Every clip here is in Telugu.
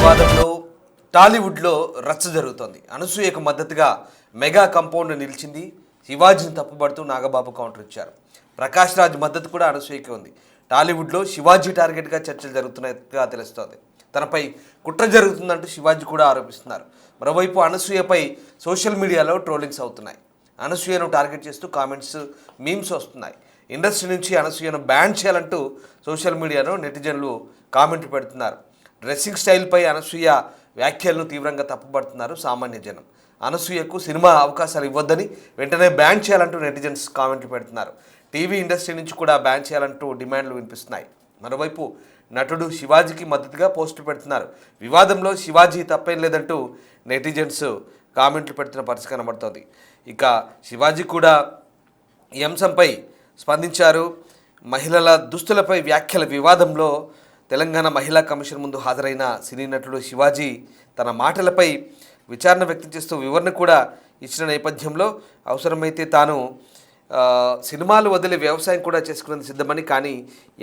వివాదంలో టాలీవుడ్లో రచ్చ జరుగుతోంది. అనసూయకు మద్దతుగా మెగా కంపౌండ్ నిలిచింది. శివాజీని తప్పుపడుతూ నాగబాబు కౌంటర్ ఇచ్చారు. ప్రకాష్ రాజ్ మద్దతు కూడా అనసూయకి ఉంది. టాలీవుడ్లో శివాజీ టార్గెట్గా చర్చలు జరుగుతున్నట్టుగా తెలుస్తోంది. తనపై కుట్ర జరుగుతుందంటూ శివాజీ కూడా ఆరోపిస్తున్నారు. మరోవైపు అనసూయపై సోషల్ మీడియాలో ట్రోలింగ్స్ అవుతున్నాయి. అనసూయను టార్గెట్ చేస్తూ కామెంట్స్, మీమ్స్ వస్తున్నాయి. ఇండస్ట్రీ నుంచి అనసూయను బ్యాన్ చేయాలంటూ సోషల్ మీడియాలో నెటిజన్లు కామెంట్లు పెడుతున్నారు. డ్రెస్సింగ్ స్టైల్పై అనసూయ వ్యాఖ్యలను తీవ్రంగా తప్పుపడుతున్నారు సామాన్య జనం. అనసూయకు సినిమా అవకాశాలు ఇవ్వొద్దని వెంటనే బ్యాన్ చేయాలంటూ నెటిజన్స్ కామెంట్లు పెడుతున్నారు. టీవీ ఇండస్ట్రీ నుంచి కూడా బ్యాన్ చేయాలంటూ డిమాండ్లు వినిపిస్తున్నాయి. మరోవైపు నటుడు శివాజీకి మద్దతుగా పోస్టులు పెడుతున్నారు. వివాదంలో శివాజీ తప్పేం లేదంటూ నెటిజన్స్ కామెంట్లు పెడుతున్న పరిస్థితి కనబడుతోంది. ఇక శివాజీ కూడా ఈ అంశంపై స్పందించారు. మహిళల దుస్తులపై వ్యాఖ్యల వివాదంలో తెలంగాణ మహిళా కమిషన్ ముందు హాజరైన సినీ నటుడు శివాజీ తన మాటలపై విచారణ వ్యక్తం చేస్తూ వివరణ కూడా ఇచ్చిన నేపథ్యంలో అవసరమైతే తాను సినిమాలు వదిలి వ్యవసాయం కూడా చేసుకునేందుకు సిద్ధమని, కానీ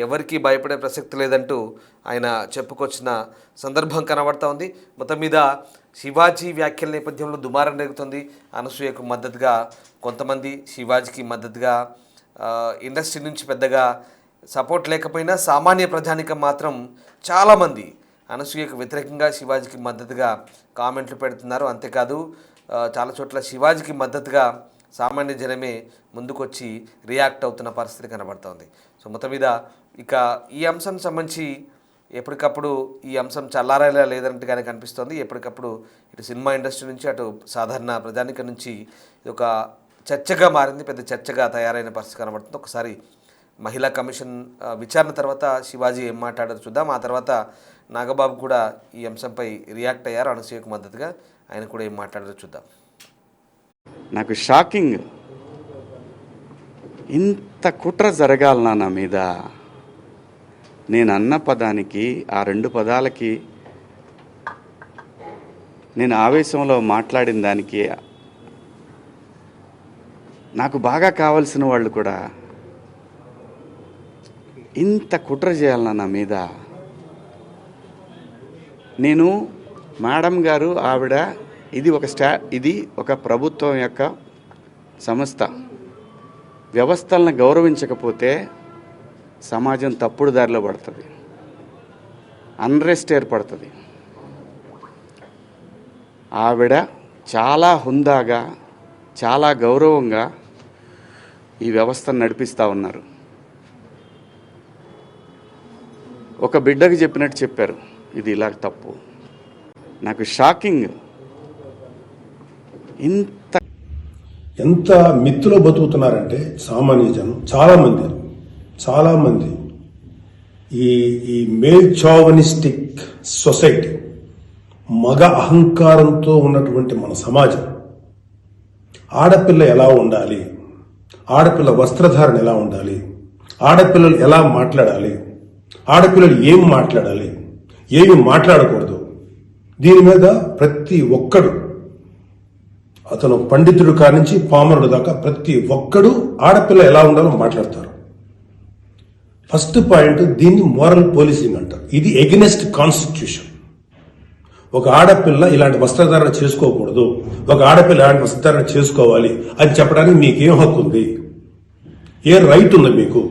ఎవరికీ భయపడే ప్రసక్తి లేదంటూ ఆయన చెప్పుకొచ్చిన సందర్భం కనబడుతూ ఉంది. మొత్తం మీద శివాజీ వ్యాఖ్యల నేపథ్యంలో దుమారం రేగుతుంది. అనసూయకు మద్దతుగా కొంతమంది, శివాజీకి మద్దతుగా ఇండస్ట్రీ నుంచి పెద్దగా సపోర్ట్ లేకపోయినా సామాన్య ప్రజానికం మాత్రం చాలామంది అనసూయకు వ్యతిరేకంగా శివాజీకి మద్దతుగా కామెంట్లు పెడుతున్నారు. అంతేకాదు చాలా చోట్ల శివాజీకి మద్దతుగా సామాన్య జనమే ముందుకొచ్చి రియాక్ట్ అవుతున్న పరిస్థితి కనబడుతోంది. సో మొత్తం మీద ఇక ఈ అంశం సంబంధించి ఎప్పటికప్పుడు ఈ అంశం చల్లారేలా లేదన్నట్టుగానే కనిపిస్తోంది. ఎప్పటికప్పుడు ఇటు సినిమా ఇండస్ట్రీ నుంచి అటు సాధారణ ప్రజానికం నుంచి ఇది ఒక చర్చగా మారింది, పెద్ద చర్చగా తయారైన పరిస్థితి కనబడుతుంది. ఒకసారి మహిళా కమిషన్ విచారణ తర్వాత శివాజీ ఏం మాట్లాడారో చూద్దాం. ఆ తర్వాత నాగబాబు కూడా ఈ అంశంపై రియాక్ట్ అయ్యారు. అనసూయకు మద్దతుగా ఆయన కూడా ఏం మాట్లాడారో చూద్దాం. నాకు షాకింగ్, ఇంత కుట్ర జరగాలనా నా మీద? నేను అన్న పదానికి, ఆ రెండు పదాలకి, నేను ఆవేశంలో మాట్లాడిన దానికి నాకు బాగా కావాల్సిన వాళ్ళు కూడా ఇంత కుట్ర చేయాలన్నా నా మీద? నేను మేడం గారు, ఆవిడ ఇది ఒక ప్రభుత్వం యొక్క సంస్థ. వ్యవస్థలను గౌరవించకపోతే సమాజం తప్పుడు దారిలో పడుతుంది, అన్రెస్ట్ ఏర్పడుతుంది. ఆవిడ చాలా హుందాగా, చాలా గౌరవంగా ఈ వ్యవస్థను నడిపిస్తూ ఉన్నారు. ఒక బిడ్డకి చెప్పినట్టు చెప్పారు, ఇది ఇలా తప్పు. నాకు షాకింగ్, ఎంత మిత్తులో బతుకుతున్నారంటే సామాన్య జనం చాలామంది ఈ మేల్ చావనిస్టిక్ సొసైటీ, మగ అహంకారంతో ఉన్నటువంటి మన సమాజం, ఆడపిల్ల ఎలా ఉండాలి, ఆడపిల్ల వస్త్రధారణ ఎలా ఉండాలి, ఆడపిల్లలు ఎలా మాట్లాడాలి, ఆడపిల్లలు ఏం మాట్లాడాలి, ఏమి మాట్లాడకూడదు, దీని మీద ప్రతి ఒక్కడు, అతను పండితుడు కానించి పామరుడు దాకా ప్రతి ఒక్కడు ఆడపిల్ల ఎలా ఉండాలో మాట్లాడతారు. ఫస్ట్ పాయింట్, దీన్ని మోరల్ పోలీసింగ్ అంటారు. ఇది ఎగెనెస్ట్ కాన్స్టిట్యూషన్. ఒక ఆడపిల్ల ఇలాంటి వస్త్రధారణ చేసుకోకూడదు, ఒక ఆడపిల్ల ఇలాంటి వస్త్రధారణ చేసుకోవాలి అని చెప్పడానికి మీకేం హక్కు ఉంది? ఏ రైట్ ఉంది మీకు?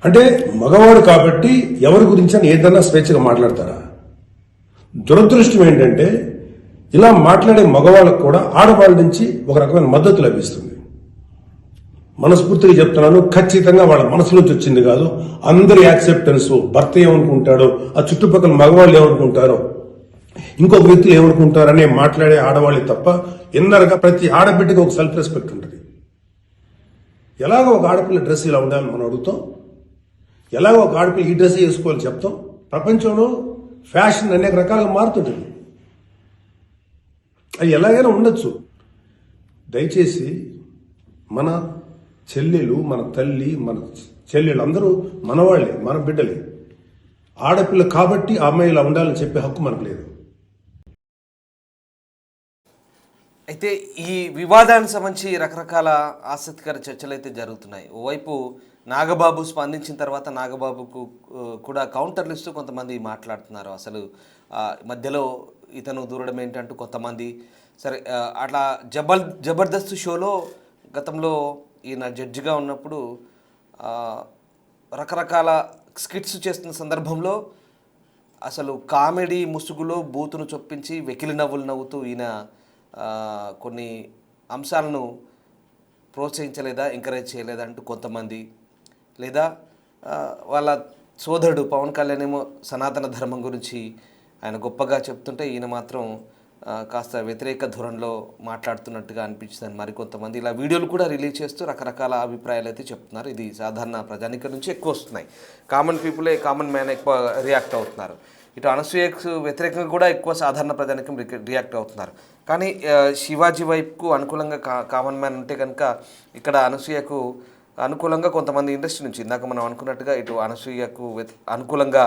అంటే మగవాడు కాబట్టి ఎవరి గురించి అని ఏదన్నా స్వేచ్ఛగా మాట్లాడతారా? దురదృష్టం ఏంటంటే ఇలా మాట్లాడే మగవాళ్ళకు కూడా ఆడవాళ్ళ నుంచి ఒక రకమైన మద్దతు లభిస్తుంది. మనస్ఫూర్తిగా చెప్తున్నాను, ఖచ్చితంగా వాళ్ళ మనసులోంచి వచ్చింది కాదు. అందరి యాక్సెప్టెన్స్, భర్త ఏమనుకుంటాడో, ఆ చుట్టుపక్కల మగవాళ్ళు ఏమనుకుంటారో, ఇంకొక వ్యక్తులు ఏమనుకుంటారనే మాట్లాడే ఆడవాళ్ళే తప్ప ఇన్నర్గా ప్రతి ఆడబిడ్డకి ఒక సెల్ఫ్ రెస్పెక్ట్ ఉంటుంది. ఎలాగో ఒక ఆడపిల్ల డ్రెస్ ఇలా ఉండాలని మనం అడుగుతాం, ఎలాగో ఒక ఆడపిల్ల ఈ డ్రెస్ వేసుకోవాలని చెప్తాం. ప్రపంచంలో ఫ్యాషన్ అనేక రకాలుగా మారుతుంటుంది, అది ఎలాగైనా ఉండొచ్చు. దయచేసి మన చెల్లెలు, మన తల్లి, మన చెల్లెలు అందరూ మనవాళ్లే, మన బిడ్డలే. ఆడపిల్ల కాబట్టి ఆ అమ్మాయి ఇలా ఉండాలని చెప్పే హక్కు మనకు లేదు. అయితే ఈ వివాదానికి సంబంధించి రకరకాల ఆసక్తికర చర్చలు అయితే జరుగుతున్నాయి. ఓవైపు నాగబాబు స్పందించిన తర్వాత నాగబాబుకు కూడా కౌంటర్లు ఇస్తూ కొంతమంది మాట్లాడుతున్నారు. అసలు మధ్యలో ఇతను దూరడం ఏంటంటూ కొంతమంది. సరే, అట్లా జబర్దస్త్ షోలో గతంలో ఈయన జడ్జిగా ఉన్నప్పుడు రకరకాల స్కిట్స్ చేస్తున్న సందర్భంలో అసలు కామెడీ ముసుగులో బూతును చొప్పించి వెకిలి నవ్వులు నవ్వుతూ ఈయన కొన్ని అంశాలను ప్రోత్సహించలేదా, ఎంకరేజ్ చేయలేదా అంటూ కొంతమంది, లేదా వాళ్ళ సోదరుడు పవన్ కళ్యాణ్ ఏమో సనాతన ధర్మం గురించి ఆయన గొప్పగా చెప్తుంటే ఈయన మాత్రం కాస్త వ్యతిరేక ధోరణిలో మాట్లాడుతున్నట్టుగా అనిపించిందని మరికొంతమంది ఇలా వీడియోలు కూడా రిలీజ్ చేస్తూ రకరకాల అభిప్రాయాలు అయితే చెప్తున్నారు. ఇది సాధారణ ప్రజానికం నుంచి ఎక్కువ వస్తున్నాయి. కామన్ పీపులే, కామన్ మ్యాన్ ఎక్కువ రియాక్ట్ అవుతున్నారు. ఇటు అనసూయకు వ్యతిరేకంగా కూడా ఎక్కువ సాధారణ ప్రజానికం రియాక్ట్ అవుతున్నారు. కానీ శివాజీ వైపుకు అనుకూలంగా కామన్ మ్యాన్ ఉంటే కనుక ఇక్కడ అనసూయకు అనుకూలంగా కొంతమంది ఇండస్ట్రీ నుంచి ఇందాక మనం అనుకున్నట్టుగా ఇటు అనసూయకు అనుకూలంగా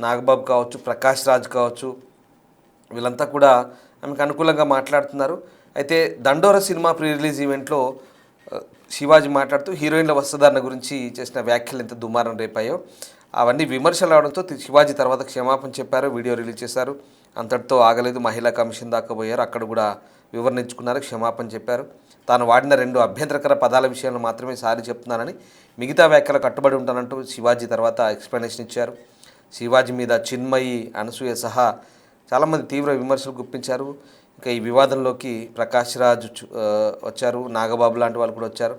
నాగబాబు కావచ్చు, ప్రకాష్ రాజ్ కావచ్చు, వీళ్ళంతా కూడా ఆమెకు అనుకూలంగా మాట్లాడుతున్నారు. అయితే దండోర సినిమా ప్రీ రిలీజ్ ఈవెంట్లో శివాజీ మాట్లాడుతూ హీరోయిన్ల వస్త్రధారణ గురించి చేసిన వ్యాఖ్యలు ఎంత దుమారం రేపాయో అవన్నీ విమర్శలు అవడంతో శివాజీ తర్వాత క్షమాపణ చెప్పారు, వీడియో రిలీజ్ చేశారు. అంతటితో ఆగలేదు, మహిళా కమిషన్ దాకా పోయారు. అక్కడ కూడా వివరణించుకున్నారు, క్షమాపణ చెప్పారు. తాను వాడిన 2 అభ్యంతరకర పదాల విషయంలో మాత్రమే సారి చెప్తున్నానని, మిగతా వ్యాఖ్యలు కట్టుబడి ఉంటానంటూ శివాజీ తర్వాత ఎక్స్ప్లెనేషన్ ఇచ్చారు. శివాజీ మీద చిన్మయి, అనసూయ సహా చాలామంది తీవ్ర విమర్శలు గుప్పించారు. ఇంకా ఈ వివాదంలోకి ప్రకాష్ రాజ్ వచ్చారు, నాగబాబు లాంటి వాళ్ళు కూడా వచ్చారు.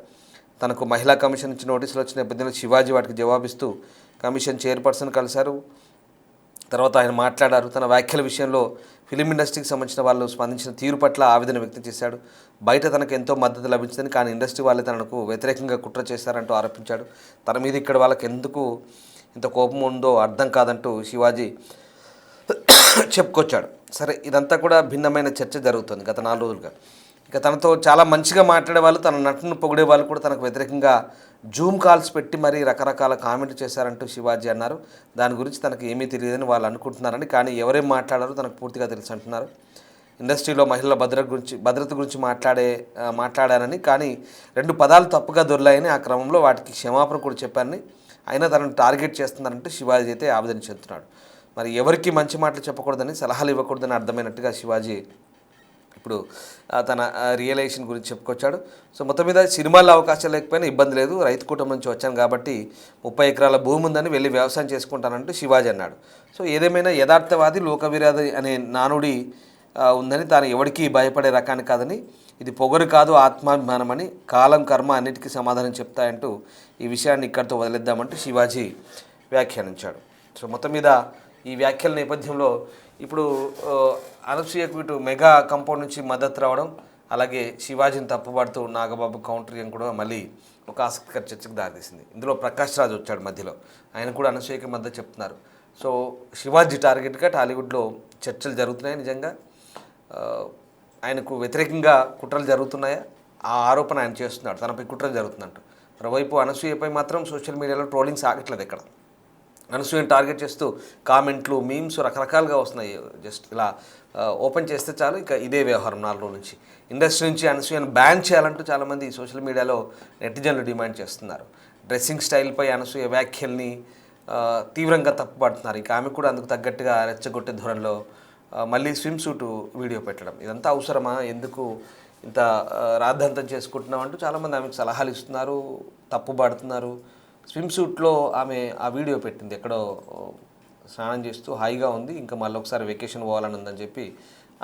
తనకు మహిళా కమిషన్ నుంచి నోటీసులు వచ్చిన నేపథ్యంలో శివాజీ వాటికి జవాబిస్తూ కమిషన్ చైర్పర్సన్ కలిశారు. తర్వాత ఆయన మాట్లాడారు. తన వ్యాఖ్యల విషయంలో ఫిలిం ఇండస్ట్రీకి సంబంధించిన వాళ్ళు స్పందించిన తీరు పట్ల ఆవేదన వ్యక్తం చేశాడు. బయట తనకు ఎంతో మద్దతు లభించిందని, కానీ ఇండస్ట్రీ వాళ్ళే తనకు వ్యతిరేకంగా కుట్ర చేశారంటూ ఆరోపించాడు. తన మీద ఇక్కడ వాళ్ళకి ఎందుకు ఇంత కోపం ఉందో అర్థం కాదంటూ శివాజీ చెప్పుకొచ్చాడు. సరే, ఇదంతా కూడా భిన్నమైన చర్చ జరుగుతుంది గత 4 రోజులుగా. ఇక తనతో చాలా మంచిగా మాట్లాడే వాళ్ళు, తన నటును పొగిడే వాళ్ళు కూడా తనకు వ్యతిరేకంగా జూమ్ కాల్స్ పెట్టి మరీ రకరకాల కామెంట్లు చేశారంటూ శివాజీ అన్నారు. దాని గురించి తనకు ఏమీ తెలియదని వాళ్ళు అనుకుంటున్నారని, కానీ ఎవరేం మాట్లాడారో తనకు పూర్తిగా తెలుసు అంటున్నారు. ఇండస్ట్రీలో మహిళల భద్రత గురించి మాట్లాడానని, కానీ 2 పదాలు తప్పుగా దొర్లాయని, ఆ క్రమంలో వాటికి క్షమాపణ కూడా చెప్పానని, అయినా తనను టార్గెట్ చేస్తున్నారంటే శివాజీ అయితే ఆవేదన చెందుతున్నాడు. మరి ఎవరికి మంచి మాటలు చెప్పకూడదని, సలహాలు ఇవ్వకూడదని అర్థమైనట్టుగా శివాజీ ఇప్పుడు తన రియలైజేషన్ గురించి చెప్పుకొచ్చాడు. సో మొత్తం మీద సినిమాల్లో అవకాశాలు లేకపోయినా ఇబ్బంది లేదు, రైతు కుటుంబం నుంచి వచ్చాను కాబట్టి 30 ఎకరాల భూమి ఉందని వెళ్ళి వ్యవసాయం చేసుకుంటానంటూ శివాజీ అన్నాడు. సో ఏదేమైనా యథార్థవాది, లోకవిరాది అనే నానుడి ఉందని, తాను ఎవరికీ భయపడే రకాన్ని కాదని, ఇది పొగరు కాదు ఆత్మాభిమానమని, కాలం కర్మ అన్నిటికీ సమాధానం చెప్తాయంటూ ఈ విషయాన్ని ఇక్కడితో వదిలేద్దామంటూ శివాజీ వ్యాఖ్యానించాడు. సో మొత్తం మీద ఈ వ్యాఖ్యల నేపథ్యంలో ఇప్పుడు అనసూయకు ఇటు మెగా కంపౌండ్ నుంచి మద్దతు రావడం, అలాగే శివాజీని తప్పుపడుతూ నాగబాబు కౌంటరింగ్ కూడా మళ్ళీ ఒక ఆసక్తికర చర్చకు దారితీసింది. ఇందులో ప్రకాష్ రాజ్ వచ్చాడు మధ్యలో, ఆయన కూడా అనసూయకి మద్దతు చెప్తున్నారు. సో శివాజీ టార్గెట్గా టాలీవుడ్లో చర్చలు జరుగుతున్నాయి. నిజంగా ఆయనకు వ్యతిరేకంగా కుట్రలు జరుగుతున్నాయా, ఆ ఆరోపణ ఆయన చేస్తున్నాడు, తనపై కుట్రలు జరుగుతున్నట్టు. మరోవైపు అనసూయపై మాత్రం సోషల్ మీడియాలో ట్రోలింగ్స్ ఆగట్లేదు. ఎక్కడ అనసూయని టార్గెట్ చేస్తూ కామెంట్లు, మీమ్స్ రకరకాలుగా వస్తున్నాయి. జస్ట్ ఇలా ఓపెన్ చేస్తే చాలు ఇక ఇదే వ్యవహారం 4 రోజుల నుంచి. ఇండస్ట్రీ నుంచి అనసూయను బ్యాన్ చేయాలంటూ చాలామంది సోషల్ మీడియాలో నెటిజన్లు డిమాండ్ చేస్తున్నారు. డ్రెస్సింగ్ స్టైల్పై అనసూయ వ్యాఖ్యల్ని తీవ్రంగా తప్పుపడుతున్నారు. ఇక ఆమె కూడా అందుకు తగ్గట్టుగా రెచ్చగొట్టే ధోరణిలో మళ్ళీ స్విమ్ సూట్ వీడియో పెట్టడం, ఇదంతా అవసరమా, ఎందుకు ఇంత రాద్ధాంతం చేసుకుంటున్నాం అంటూ చాలామంది ఆమెకు సలహాలు ఇస్తున్నారు, తప్పుపడుతున్నారు. స్విమ్ సూట్లో ఆమె ఆ వీడియో పెట్టింది, ఎక్కడో స్నానం చేస్తూ హాయిగా ఉంది, ఇంకా మళ్ళీ ఒకసారి వెకేషన్ పోవాలని ఉందని చెప్పి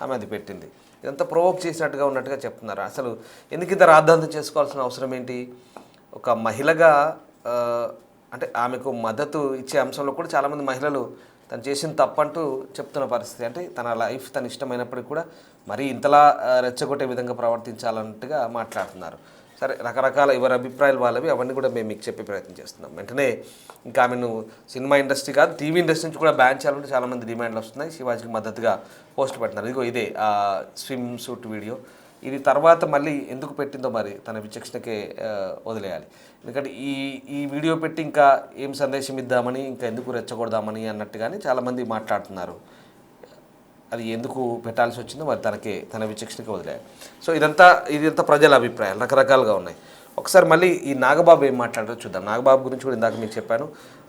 ఆమె అది పెట్టింది. ఇదంతా ప్రొవోక్ చేసినట్టుగా ఉన్నట్టుగా చెప్తున్నారు. అసలు ఎందుకు ఇంత రాద్ధాంతం చేసుకోవాల్సిన అవసరం ఏంటి? ఒక మహిళగా అంటే ఆమెకు మద్దతు ఇచ్చే అంశంలో కూడా చాలామంది మహిళలు తను చేసిన తప్పంటూ చెప్తున్న పరిస్థితి. అంటే తన లైఫ్ తన ఇష్టమైనప్పటికీ కూడా మరీ ఇంతలా రెచ్చగొట్టే విధంగా ప్రవర్తించాలన్నట్టుగా మాట్లాడుతున్నారు. సరే, రకరకాల ఎవరి అభిప్రాయాలు వాళ్ళవి, అవన్నీ కూడా మేము మీకు చెప్పే ప్రయత్నం చేస్తున్నాం. వెంటనే ఇంకా ఆమెను సినిమా ఇండస్ట్రీ కాదు, టీవీ ఇండస్ట్రీ నుంచి కూడా బ్యాన్ చేయాలంటే చాలామంది డిమాండ్లు వస్తున్నాయి. శివాజీకి మద్దతుగా పోస్ట్ పెట్టినారు. ఇదిగో ఇదే ఆ స్విమ్ సూట్ వీడియో. ఇది తర్వాత మళ్ళీ ఎందుకు పెట్టిందో మరి తన విచక్షణకే వదిలేయాలి. ఎందుకంటే ఈ వీడియో పెట్టి ఇంకా ఏం సందేశం ఇద్దామని, ఇంకా ఎందుకు రెచ్చగొడదామని అన్నట్టుగానే చాలామంది మాట్లాడుతున్నారు. అది ఎందుకు పెట్టాల్సి వచ్చిందో మరి తన విచక్షణకి వదిలేయాలి. సో ఇదంతా ప్రజల అభిప్రాయాలు రకరకాలుగా ఉన్నాయి. ఒకసారి మళ్ళీ ఈ నాగబాబు ఏం మాట్లాడారో చూద్దాం. నాగబాబు గురించి కూడా ఇందాక మీకు చెప్పాను.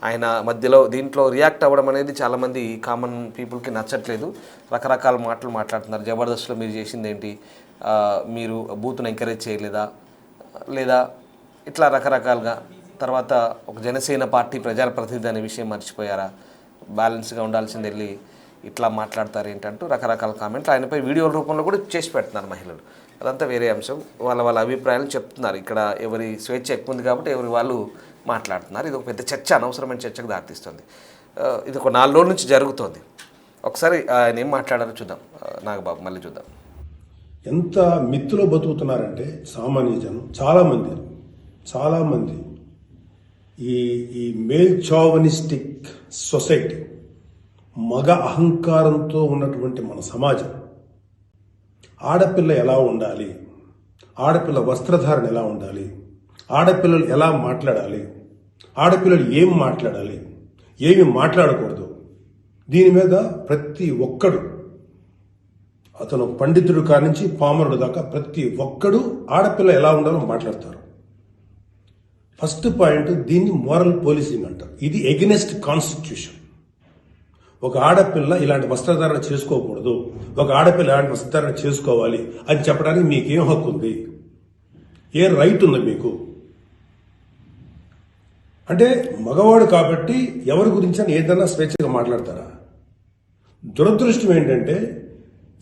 ఆయన మధ్యలో దీంట్లో రియాక్ట్ అవ్వడం అనేది చాలామంది కామన్ పీపుల్కి నచ్చట్లేదు. రకరకాల మాటలు మాట్లాడుతున్నారు. జబర్దస్త్లో మీరు చేసింది ఏంటి, మీరు బూత్ను ఎంకరేజ్ చేయలేదా, లేదా ఇట్లా రకరకాలుగా. తర్వాత ఒక జనసేన పార్టీ ప్రజాప్రతినిధి అనే విషయం మర్చిపోయారా, బ్యాలెన్స్గా ఉండాల్సింది వెళ్ళి ఇట్లా మాట్లాడతారు ఏంటంటూ రకరకాల కామెంట్లు ఆయనపై వీడియోల రూపంలో కూడా చేసి పెడుతున్నారు మహిళలు. అదంతా వేరే అంశం. వాళ్ళ అభిప్రాయాలు చెప్తున్నారు. ఇక్కడ ఎవరి స్వేచ్ఛ ఎక్కువ ఉంది కాబట్టి ఎవరి వాళ్ళు మాట్లాడుతున్నారు. ఇది ఒక పెద్ద చర్చ, అనవసరమైన చర్చకు దారితీస్తుంది. ఇది ఒక 4 రోజుల నుంచి జరుగుతోంది. ఒకసారి ఆయన ఏం మాట్లాడారో చూద్దాం. నాగబాబు మళ్ళీ చూద్దాం. ఎంత మిత్తులో బతుకుతున్నారంటే సామాన్య జనం చాలామంది ఈ మేల్ చావనిస్టిక్ సొసైటీ, మగ అహంకారంతో ఉన్నటువంటి మన సమాజం, ఆడపిల్ల ఎలా ఉండాలి, ఆడపిల్ల వస్త్రధారణ ఎలా ఉండాలి, ఆడపిల్లలు ఎలా మాట్లాడాలి, ఆడపిల్లలు ఏం మాట్లాడాలి, ఏమి మాట్లాడకూడదు, దీని మీద ప్రతి ఒక్కడు, అతను పండితుడు కానించి పామరుడు దాకా ప్రతి ఒక్కడు ఆడపిల్ల ఎలా ఉండాలో మాట్లాడతారు. ఫస్ట్ పాయింట్, దీన్ని మోరల్ పోలీసింగ్ అంటారు. ఇది ఎగెనెస్ట్ కాన్స్టిట్యూషన్. ఒక ఆడపిల్ల ఇలాంటి వస్త్రధారణ చేసుకోకూడదు, ఒక ఆడపిల్ల ఇలాంటి వస్త్రధారణ చేసుకోవాలి అని చెప్పడానికి మీకేం హక్కు ఉంది? ఏ రైట్ ఉంది మీకు? అంటే మగవాడు కాబట్టి ఎవరి గురించి అని ఏదైనా స్వేచ్ఛగా మాట్లాడతారా? దురదృష్టం ఏంటంటే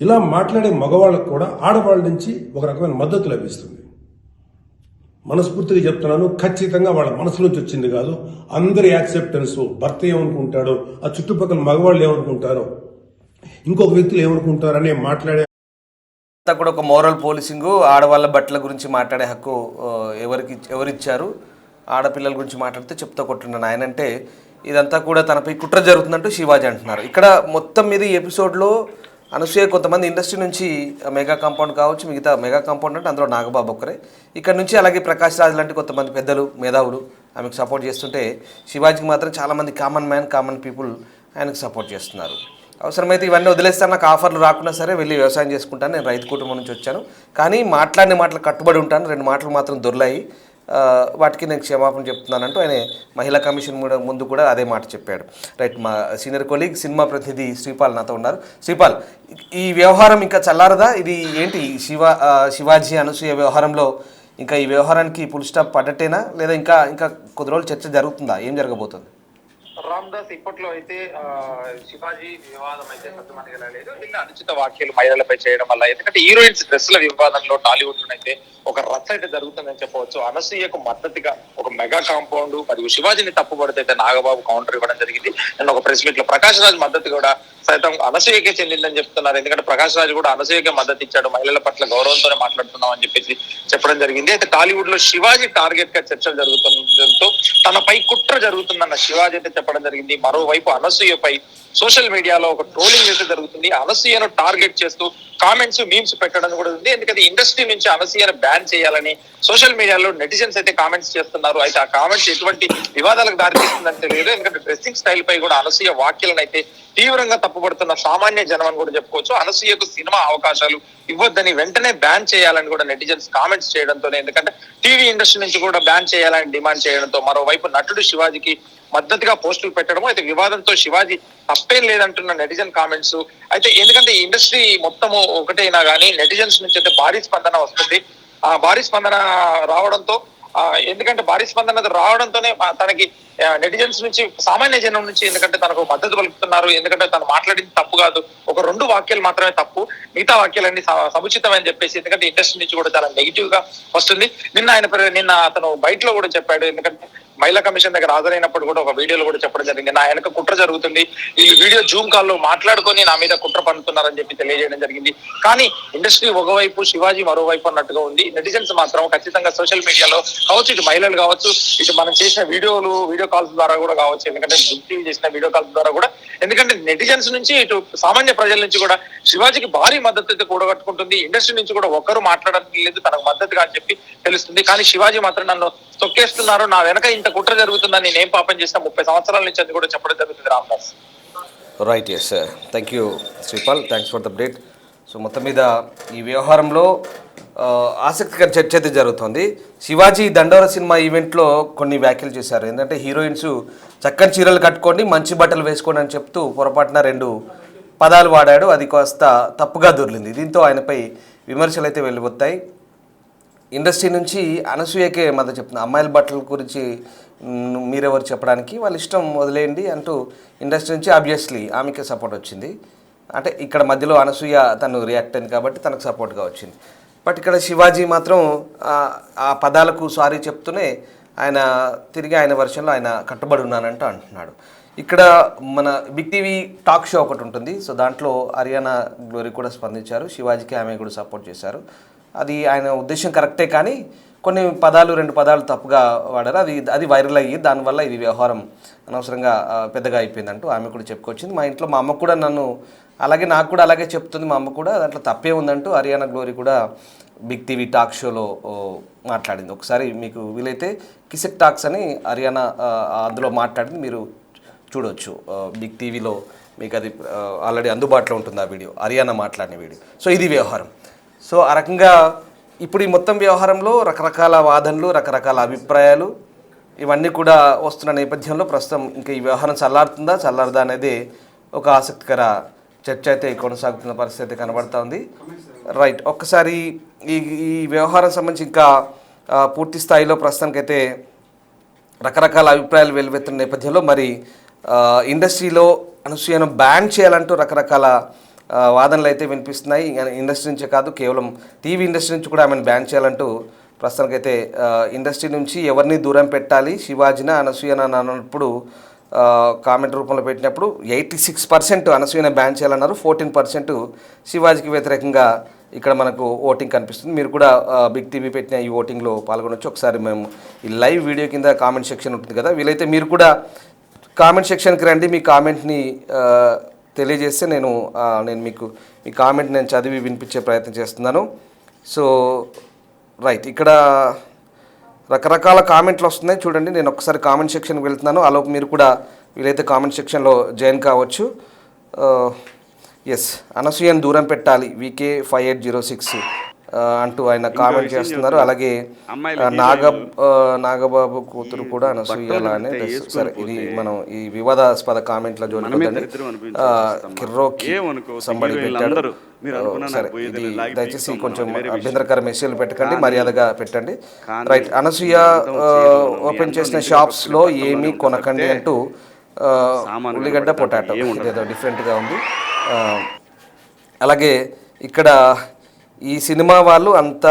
ఇలా మాట్లాడే మగవాళ్ళకు కూడా ఆడవాళ్ళ నుంచి ఒక రకమైన మద్దతు లభిస్తుంది. మనస్ఫూర్తిగా చెప్తున్నాను, ఖచ్చితంగా వాళ్ళ మనసు నుంచి వచ్చింది కాదు. అందరి యాక్సెప్టెన్స్, భర్త ఏమనుకుంటాడో, ఆ చుట్టుపక్కల మగవాళ్ళు ఏమనుకుంటారో, ఇంకొక వ్యక్తులు ఏమనుకుంటారో అనే మాట్లాడే కూడా ఒక మోరల్ పోలీసింగ్. ఆడవాళ్ళ బట్టల గురించి మాట్లాడే హక్కు ఎవరిచ్చారు? ఆడపిల్లల గురించి మాట్లాడితే చెప్తా కొట్టున్నాను ఆయన. అంటే ఇదంతా కూడా తనపై కుట్ర జరుగుతుందంటూ శివాజీ అంటున్నారు. ఇక్కడ మొత్తం మీద ఈ ఎపిసోడ్లో అనసూయ కొంతమంది ఇండస్ట్రీ నుంచి మెగా కాంపౌండ్ కావచ్చు, మిగతా మెగా కాంపౌండ్ అంటే అందులో నాగబాబు ఒక్కరే ఇక్కడ నుంచి, అలాగే ప్రకాష్ రాజ్ లాంటి కొంతమంది పెద్దలు మేధావులు ఆమెకు సపోర్ట్ చేస్తుంటే, శివాజీకి మాత్రం చాలామంది కామన్ పీపుల్ ఆయనకు సపోర్ట్ చేస్తున్నారు. అవసరమైతే ఇవన్నీ వదిలేస్తాను, నాకు ఆఫర్లు రాకున్నా సరే వెళ్ళి వ్యవసాయం చేసుకుంటాను, నేను రైతు కుటుంబం నుంచి వచ్చాను, కానీ మాట్లాడిన మాటలు కట్టుబడి ఉంటాను, 2 మాటలు మాత్రం దొర్లాయి, వాటికి నేను క్షమాపణ చెప్తున్నానంటూ ఆయన మహిళా కమిషన్ ముందు కూడా అదే మాట చెప్పాడు. రైట్, మా సీనియర్ కొలీగ్ సినిమా ప్రతినిధి శ్రీపాల్ నాతో ఉన్నారు. శ్రీపాల్, ఈ వ్యవహారం ఇంకా చల్లారదా? ఇది ఏంటి శివాజీ అనసూయ వ్యవహారంలో ఇంకా ఈ వ్యవహారానికి ఫుల్ స్టాప్ పడ్డట్టేనా, లేదా ఇంకా కొద్ది రోజులు చర్చ జరుగుతుందా? ఏం జరగబోతుంది? రామ్దాస్, ఇప్పట్లో అయితే శివాజీ వివాదం అయితే సత్తుమణిగలేదు. నిన్న అనుచిత వ్యాఖ్యలు మహిళలపై చేయడం వల్ల, ఎందుకంటే హీరోయిన్స్ డ్రెస్సుల వివాదంలో టాలీవుడ్ లో అయితే ఒక రచ్చ అయితే జరుగుతుందని చెప్పవచ్చు. అనసూయకు మద్దతుగా ఒక మెగా కాంపౌండ్ మరియు శివాజీని తప్పుపడితే అయితే నాగబాబు కౌంటర్ ఇవ్వడం జరిగింది. నిన్న ఒక ప్రెస్ మీట్ లో ప్రకాష్ రాజ్ మద్దతు కూడా సైతం అనసూయకే చెందిందని చెప్తున్నారు. ఎందుకంటే ప్రకాష్ రాజ్ కూడా అనసూయకే మద్దతు ఇచ్చాడు, మహిళల పట్ల గౌరవంతోనే మాట్లాడుతున్నాం అని చెప్పేసి చెప్పడం జరిగింది. అయితే టాలీవుడ్ లో శివాజీ టార్గెట్ గా చర్చలు జరుగుతుండటంతో తనపై కుట్ర జరుగుతుందన్న శివాజీ అయితే చెప్పడం జరిగింది. మరోవైపు అనసూయపై సోషల్ మీడియాలో ఒక ట్రోలింగ్ అయితే జరుగుతుంది. అనసూయను టార్గెట్ చేస్తూ కామెంట్స్, మీమ్స్ పెట్టడం కూడా ఉంది. ఎందుకంటే ఇండస్ట్రీ నుంచి అనసూయను బ్యాన్ చేయాలని సోషల్ మీడియాలో నెటిజన్స్ అయితే కామెంట్స్ చేస్తున్నారు. అయితే ఆ కామెంట్స్ ఎటువంటి వివాదాలకు దారితీస్తుందని తెలియదు. ఎందుకంటే డ్రెస్సింగ్ స్టైల్ పై కూడా అనసూయ వ్యాఖ్యలను అయితే తీవ్రంగా తప్పుపడుతున్న సామాన్య జనం అని కూడా చెప్పుకోవచ్చు. అనసూయకు సినిమా అవకాశాలు ఇవ్వద్దని, వెంటనే బ్యాన్ చేయాలని కూడా నెటిజన్స్ కామెంట్స్ చేయడంతోనే, ఎందుకంటే టీవీ ఇండస్ట్రీ నుంచి కూడా బ్యాన్ చేయాలని డిమాండ్ చేయడంతో, మరోవైపు నటుడు శివాజీకి మద్దతుగా పోస్టులు పెట్టడం, అయితే వివాదంతో శివాజీ తప్పేం లేదంటున్న నెటిజన్ కామెంట్స్. అయితే ఎందుకంటే ఈ ఇండస్ట్రీ మొత్తము ఒకటైనా కానీ నెటిజన్స్ నుంచి అయితే భారీ స్పందన వస్తుంది. ఆ భారీ స్పందన రావడంతో, ఎందుకంటే భారీ స్పందన రావడంతోనే తనకి నెటిజన్స్ నుంచి, సామాన్య జనం నుంచి, ఎందుకంటే తనకు మద్దతు పలుకుతున్నారు. ఎందుకంటే తను మాట్లాడింది తప్పు కాదు, ఒక 2 వాక్యాలు మాత్రమే తప్పు, మిగతా వాక్యాలన్నీ సముచితమని చెప్పేసి, ఎందుకంటే ఇండస్ట్రీ నుంచి కూడా చాలా నెగిటివ్ గా వస్తుంది. నిన్న అతను బయటలో కూడా చెప్పాడు. ఎందుకంటే మహిళా కమిషన్ దగ్గర హాజరైనప్పుడు కూడా ఒక వీడియోలో కూడా చెప్పడం జరిగింది, నా వెనక కుట్ర జరుగుతుంది, ఈ వీడియో జూమ్ కాల్లో మాట్లాడుకొని నా మీద కుట్ర పన్నుతున్నారని చెప్పి తెలియజేయడం జరిగింది. కానీ ఇండస్ట్రీ ఒకవైపు, శివాజీ మరోవైపు అన్నట్టుగా ఉంది. నెటిజన్స్ మాత్రం ఖచ్చితంగా సోషల్ మీడియాలో కావచ్చు, ఇటు మహిళలు కావచ్చు, ఇటు మనం చేసిన వీడియో కాల్స్ ద్వారా కూడా కావచ్చు, ఎందుకంటే టీవీ చేసిన వీడియో కాల్స్ ద్వారా కూడా, ఎందుకంటే నెటిజన్స్ నుంచి, ఇటు సామాన్య ప్రజల నుంచి కూడా శివాజీకి భారీ మద్దతు అయితే కూడగట్టుకుంటుంది. ఇండస్ట్రీ నుంచి కూడా ఒక్కరు మాట్లాడడం లేదు తనకు మద్దతుగా అని చెప్పి తెలుస్తుంది. కానీ శివాజీ మాత్రం నన్ను తొక్కేస్తున్నారు, నా వెనక ఇంత కుట్ర జరుగుతుందని, నేనేం పాపం చేసిన 30 సంవత్సరాల నుంచి అది కూడా చెప్పడం జరుగుతుంది. Ramdas. Right, yes, thank you Sripal, thanks for the update. So మొత్తం మీద ఈ వ్యవహారంలో ఆసక్తికర చర్చ అయితే జరుగుతుంది. శివాజీ దండోర సినిమా ఈవెంట్లో కొన్ని వ్యాఖ్యలు చేశారు. ఏంటంటే హీరోయిన్స్ చక్కని చీరలు కట్టుకోండి, మంచి బట్టలు వేసుకోండి అని చెప్తూ పొరపాటున 2 పదాలు వాడాడు. అది కాస్త తప్పుగా దొర్లింది. దీంతో ఆయనపై విమర్శలు అయితే వెళ్ళిపోతాయి. ఇండస్ట్రీ నుంచి అనసూయకే మద్దతు చెప్తుంది. అమ్మాయిల బట్టల గురించి మీరెవరు చెప్పడానికి, వాళ్ళ ఇష్టం వదిలేయండి అంటూ ఇండస్ట్రీ నుంచి ఆబ్వియస్లీ ఆమెకే సపోర్ట్ వచ్చింది. అంటే ఇక్కడ మధ్యలో అనసూయ తను రియాక్ట్ అయింది కాబట్టి తనకు సపోర్ట్గా వచ్చింది. బట్ ఇక్కడ శివాజీ మాత్రం ఆ పదాలకు సారీ చెప్తూనే ఆయన తిరిగి ఆయన వర్షన్లో ఆయన కట్టుబడి ఉన్నానంటూ అంటున్నాడు. ఇక్కడ మన బిగ్ టీవీ టాక్ షో ఒకటి ఉంటుంది. సో దాంట్లో హరియానా గ్లోరీ కూడా స్పందించారు. శివాజీకి ఆమె కూడా సపోర్ట్ చేశారు. అది ఆయన ఉద్దేశం కరెక్టే, కానీ కొన్ని పదాలు 2 పదాలు తప్పుగా వాడారు. అది వైరల్ అయ్యి దానివల్ల ఇది వ్యవహారం అనవసరంగా పెద్దగా అయిపోయిందంటూ ఆమె కూడా చెప్పుకొచ్చింది. మా ఇంట్లో మా అమ్మ కూడా నన్ను అలాగే, నాకు కూడా అలాగే చెప్తుంది మా అమ్మ కూడా, దాంట్లో తప్పే ఉందంటూ హరియానా గ్లోరీ కూడా బిగ్ టీవీ టాక్ షోలో మాట్లాడింది. ఒకసారి మీకు వీలైతే కిసెక్ టాక్స్ అని హరియానా అందులో మాట్లాడింది మీరు చూడవచ్చు. బిగ్ టీవీలో మీకు అది ఆల్రెడీ అందుబాటులో ఉంటుంది ఆ వీడియో, హరియానా మాట్లాడిన వీడియో. సో ఇది వ్యవహారం. సో ఆ రకంగా ఇప్పుడు ఈ మొత్తం వ్యవహారంలో రకరకాల వాదనలు, రకరకాల అభిప్రాయాలు ఇవన్నీ కూడా వస్తున్న నేపథ్యంలో ప్రస్తుతం ఇంకా ఈ వ్యవహారం చల్లారుతుందా చల్లారదా అనేది ఒక ఆసక్తికర చర్చ అయితే కొనసాగుతున్న పరిస్థితి అయితే కనబడతా ఉంది. రైట్, ఒక్కసారి ఈ వ్యవహారం సంబంధించి ఇంకా పూర్తి స్థాయిలో ప్రస్తుతానికైతే రకరకాల అభిప్రాయాలు వెలువెత్తున్న నేపథ్యంలో మరి ఇండస్ట్రీలో అనసూయను బ్యాన్ చేయాలంటూ రకరకాల వాదనలు అయితే వినిపిస్తున్నాయి. ఇండస్ట్రీ నుంచే కాదు, కేవలం టీవీ ఇండస్ట్రీ నుంచి కూడా ఆమెను బ్యాన్ చేయాలంటూ ప్రస్తుతానికైతే ఇండస్ట్రీ నుంచి ఎవరిని దూరం పెట్టాలి, శివాజీన అనసూయన అన్నప్పుడు కామెంట్ రూపంలో పెట్టినప్పుడు 86% అనసూయన బ్యాన్ చేయాలన్నారు, 14% శివాజీకి వ్యతిరేకంగా ఇక్కడ మనకు ఓటింగ్ కనిపిస్తుంది. మీరు కూడా బిగ్ టీవీ పెట్టిన ఈ ఓటింగ్లో పాల్గొనవచ్చు. ఒకసారి మేము ఈ లైవ్ వీడియో కింద కామెంట్ సెక్షన్ ఉంటుంది కదా, వీలైతే మీరు కూడా కామెంట్ సెక్షన్కి రండి. మీ కామెంట్ని తెలియజేస్తే నేను మీకు మీ కామెంట్ నేను చదివి వినిపించే ప్రయత్నం చేస్తున్నాను. సో రైట్, ఇక్కడ రకరకాల కామెంట్లు వస్తున్నాయి చూడండి. నేను ఒకసారి కామెంట్ సెక్షన్కి వెళ్తున్నాను, అలాగే మీరు కూడా వీలైతే కామెంట్ సెక్షన్లో జాయిన్ కావచ్చు. ఎస్, అనసూయను దూరం పెట్టాలి VK 5806 అంటూ ఆయన కామెంట్ చేస్తున్నారు. అలాగే నాగబాబు కూతురు కూడా అనసూయలానే. సరే, ఇది మనం ఈ వివాదాస్పద కామెంట్ల జోలికి కిర్రోకి సంబడి పెట్టాడు. సరే, ఇది దయచేసి కొంచెం అభ్యంతరకర మెసేజ్లు పెట్టకండి, మర్యాదగా పెట్టండి. రైట్, అనసూయ ఓపెన్ చేసిన షాప్స్లో ఏమీ కొనకండి అంటూ ఉల్లిగడ్డ పొటాటో, ఇదేదో డిఫరెంట్గా ఉంది. అలాగే ఇక్కడ ఈ సినిమా వాళ్ళు అంత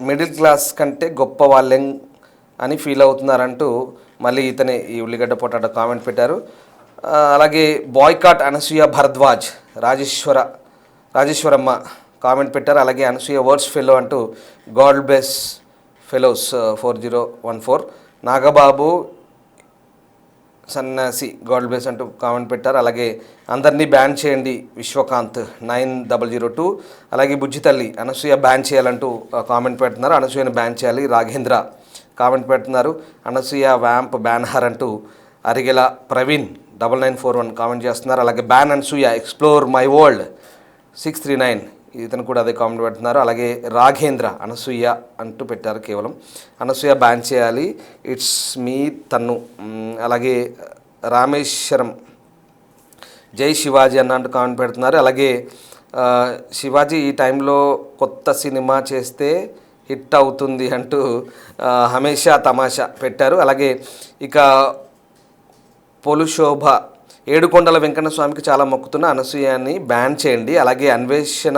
మిడిల్ క్లాస్ కంటే గొప్ప వాళ్ళేం అని ఫీల్ అవుతున్నారంటూ మళ్ళీ ఇతనే ఈ ఉల్లిగడ్డ పొటాటో కామెంట్ పెట్టారు. అలాగే బాయ్కాట్ అనసూయ భరద్వాజ్ రాజేశ్వరమ్మ కామెంట్ పెట్టారు. అలాగే అనసూయ వర్డ్స్ ఫెలో అంటూ గాడ్ బ్లెస్ ఫెలోస్ 4014 నాగబాబు సన్నాసి గాడ్ బ్లెస్ అంటూ కామెంట్ పెట్టారు. అలాగే అందరినీ బ్యాన్ చేయండి విశ్వకాంత్ 9002. అలాగే బుజ్జితల్లి అనసూయ బ్యాన్ చేయాలంటూ కామెంట్ పెడుతున్నారు. అనసూయను బ్యాన్ చేయాలి రాఘేంద్ర కామెంట్ పెడుతున్నారు. అనసూయ వ్యాంప్ బ్యానర్ అంటూ అరిగెల ప్రవీణ్ 9941 కామెంట్ చేస్తున్నారు. అలాగే ban Anasuya explore my world 639 ఇతను కూడా అదే కామెంట్ పెడుతున్నారు. అలాగే రాఘేంద్ర అనసూయ అంటూ పెట్టారు, కేవలం అనసూయ బ్యాన్ చేయాలి, ఇట్స్ మీ తన్ను. అలాగే రామేశ్వరం జై శివాజీ అన్నట్టు కామెంట్ పెడుతున్నారు. అలాగే శివాజీ ఈ టైంలో కొత్త సినిమా చేస్తే హిట్ అవుతుంది అంటూ హమేషా తమాషా పెట్టారు. అలాగే ఇక పొలుశోభ ఏడుకొండల వెంకన్న స్వామికి చాలా మొక్కుతున్న అనసూయని బ్యాన్ చేయండి. అలాగే అన్వేషణ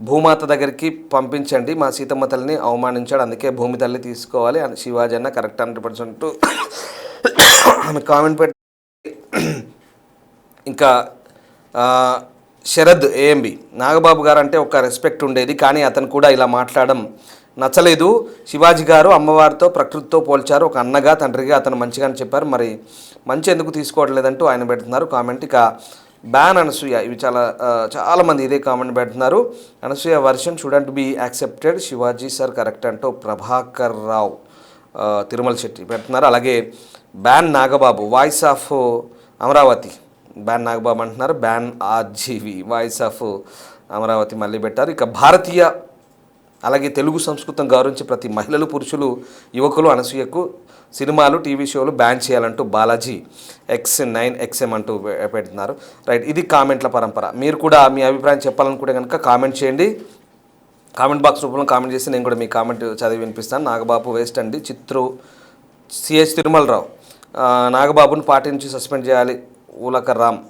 భూమాత దగ్గరికి పంపించండి, మా సీతమ్మ తల్లిని అవమానించాడు, అందుకే భూమి తల్లి తీసుకోవాలి శివాజీ అన్న కరెక్ట్ 100% ఆమె కామెంట్ పెట్టి. ఇంకా శరద్ AMB నాగబాబు గారు అంటే ఒక రెస్పెక్ట్ ఉండేది, కానీ అతను కూడా ఇలా మాట్లాడడం నచ్చలేదు. శివాజీ గారు అమ్మవారితో ప్రకృతితో పోల్చారు, ఒక అన్నగా తండ్రిగా అతను మంచిగానే చెప్పారు, మరి మంచి ఎందుకు తీసుకోవట్లేదంటూ ఆయన పెడుతున్నారు కామెంట్. ఇక బ్యాన్ అనసూయ, ఇవి చాలామంది ఇదే కామెంట్ పెడుతున్నారు. Anasuya version shouldn't be accepted, Shivaji sir correct అంటూ ప్రభాకర్ రావు తిరుమల శెట్టి పెడుతున్నారు. అలాగే ban Nagababu voice of Amaravati ban Nagababu అంటున్నారు. Ban RGV voice of Amaravati మళ్ళీ పెట్టారు. ఇక భారతీయ అలాగే తెలుగు సంస్కృతం గౌరవించే ప్రతి మహిళలు, పురుషులు, యువకులు అనసూయకు సినిమాలు, టీవీ షోలు బ్యాన్ చేయాలంటూ బాలాజీ X9XM అంటూ పెడుతున్నారు. రైట్, ఇది కామెంట్ల పరంపర. మీరు కూడా మీ అభిప్రాయం చెప్పాలనుకుంటే కనుక కామెంట్ చేయండి. కామెంట్ బాక్స్ రూపంలో కామెంట్ చేసి నేను కూడా మీ కామెంట్ చదివి వినిపిస్తాను. నాగబాబు వేస్ట్ అండి. చిత్రు సిహెచ్ తిరుమలరావు నాగబాబుని పార్టీ నుంచి సస్పెండ్ చేయాలి. ఊలకర్ రామ్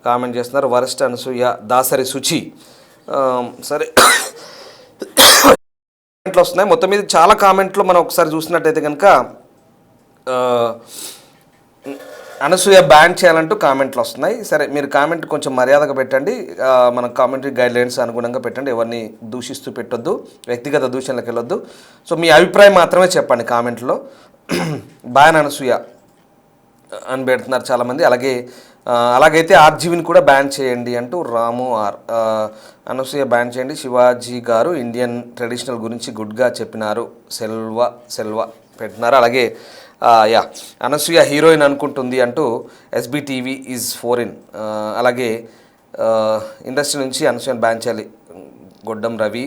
కామెంట్ చేస్తున్నారు. వరస్ట్ అనసూయ, దాసరి శుచి. సరే, కామెంట్లు వస్తున్నాయి. మొత్తం మీద చాలా కామెంట్లు మనం ఒకసారి చూసినట్టయితే కనుక అనసూయ బ్యాన్ చేయాలంటూ కామెంట్లు వస్తున్నాయి. సరే, మీరు కామెంట్ కొంచెం మర్యాదగా పెట్టండి. మన కామెంటరీ గైడ్లైన్స్ అనుగుణంగా పెట్టండి. ఎవరిని దూషిస్తూ పెట్టొద్దు, వ్యక్తిగత దూషణలకు వెళ్ళొద్దు. సో మీ అభిప్రాయం మాత్రమే చెప్పండి కామెంట్లో. బ్యాన్ అనసూయ అని పెడుతున్నారు చాలామంది. అలాగైతే ఆర్జీవిని కూడా బ్యాన్ చేయండి అంటూ రాము ఆర్. అనసూయ బ్యాన్ చేయండి. శివాజీ గారు ఇండియన్ ట్రెడిషనల్ గురించి గుడ్గా చెప్పినారు. సెల్వ పెట్టినారు. అలాగే అనసూయ హీరోయిన్ అనుకుంటుంది అంటూ SBTV ఈజ్ ఫోరిన్. అలాగే ఇండస్ట్రీ నుంచి అనసూయను బ్యాన్ చేయాలి. గొడ్డం రవి,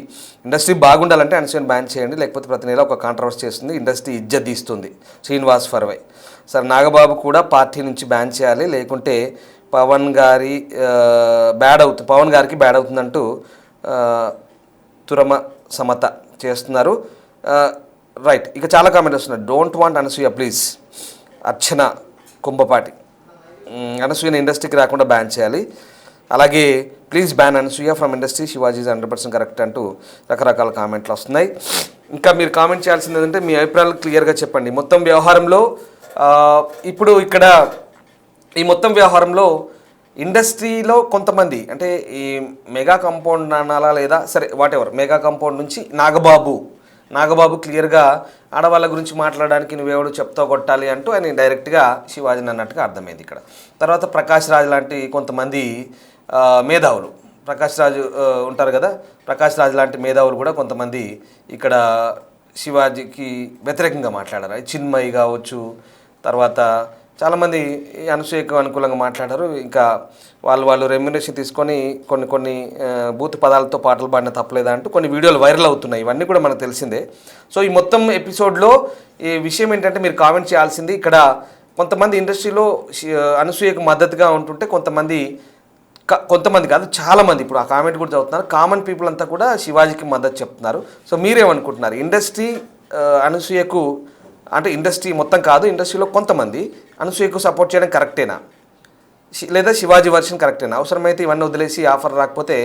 ఇండస్ట్రీ బాగుండాలంటే అనసూయను బ్యాన్ చేయండి, లేకపోతే ప్రతి నెల ఒక కాంట్రవర్సీ చేస్తుంది, ఇండస్ట్రీ ఇజ్జత్ తీస్తుంది. శ్రీనివాస్ ఫర్వై. సరే, నాగబాబు కూడా పార్టీ నుంచి బ్యాన్ చేయాలి, లేకుంటే పవన్ గారికి బ్యాడ్ అవుతుందంటూ తురమ సమత చేస్తున్నారు. రైట్, ఇక చాలా కామెంట్ వస్తున్నాయి. Don't want Anasuya please. Archana Kumbhapati, అనసూయని ఇండస్ట్రీకి రాకుండా బ్యాన్ చేయాలి. అలాగే please ban Anasuya from industry, Shivaji 100% correct అంటూ రకరకాల కామెంట్లు వస్తున్నాయి. ఇంకా మీరు కామెంట్ చేయాల్సింది ఏంటంటే మీ అభిప్రాయాలు క్లియర్గా చెప్పండి. మొత్తం వ్యవహారంలో ఇప్పుడు ఇక్కడ ఈ మొత్తం వ్యవహారంలో ఇండస్ట్రీలో కొంతమంది, అంటే ఈ మెగా కాంపౌండ్ అనాలా లేదా సరే వాటెవర్, మెగా కాంపౌండ్ నుంచి నాగబాబు క్లియర్గా ఆడవాళ్ళ గురించి మాట్లాడడానికి నువ్వెవడు చెప్తావు కొట్టాలి అంటూ ఆయన డైరెక్ట్గా శివాజీని అన్నట్టుగా అర్థమైంది ఇక్కడ. తర్వాత ప్రకాష్ రాజ్ లాంటి కొంతమంది మేధావులు, ప్రకాష్ రాజు ఉంటారు కదా, ప్రకాష్ రాజ్ లాంటి మేధావులు కూడా కొంతమంది ఇక్కడ శివాజీకి వ్యతిరేకంగా మాట్లాడారు. చిన్మయి కావచ్చు, తర్వాత చాలామంది అనసూయకు అనుకూలంగా మాట్లాడారు. ఇంకా వాళ్ళు రెమ్యునరేషన్ తీసుకొని కొన్ని బూత్ పదాలతో పాటలు పాడిన తప్పలేదా అంటూ కొన్ని వీడియోలు వైరల్ అవుతున్నాయి. ఇవన్నీ కూడా మనకు తెలిసిందే. సో ఈ మొత్తం ఎపిసోడ్లో ఈ విషయం ఏంటంటే మీరు కామెంట్ చేయాల్సింది, ఇక్కడ కొంతమంది ఇండస్ట్రీలో అనసూయకు మద్దతుగా ఉంటుంటే కొంతమంది కాదు చాలామంది, ఇప్పుడు ఆ కామెంట్ కూడా చదువుతున్నారు, కామన్ పీపుల్ అంతా కూడా శివాజీకి మద్దతు చెప్తున్నారు. సో మీరేమనుకుంటున్నారు? ఇండస్ట్రీ అనసూయకు, అంటే ఇండస్ట్రీ మొత్తం కాదు, ఇండస్ట్రీలో కొంతమంది అనసూయకు సపోర్ట్ చేయడం కరెక్టేనా, లేదా శివాజీ వర్షన్ కరెక్టేనా? అవసరమైతే ఇవన్నీ వదిలేసి ఆఫర్ రాకపోతే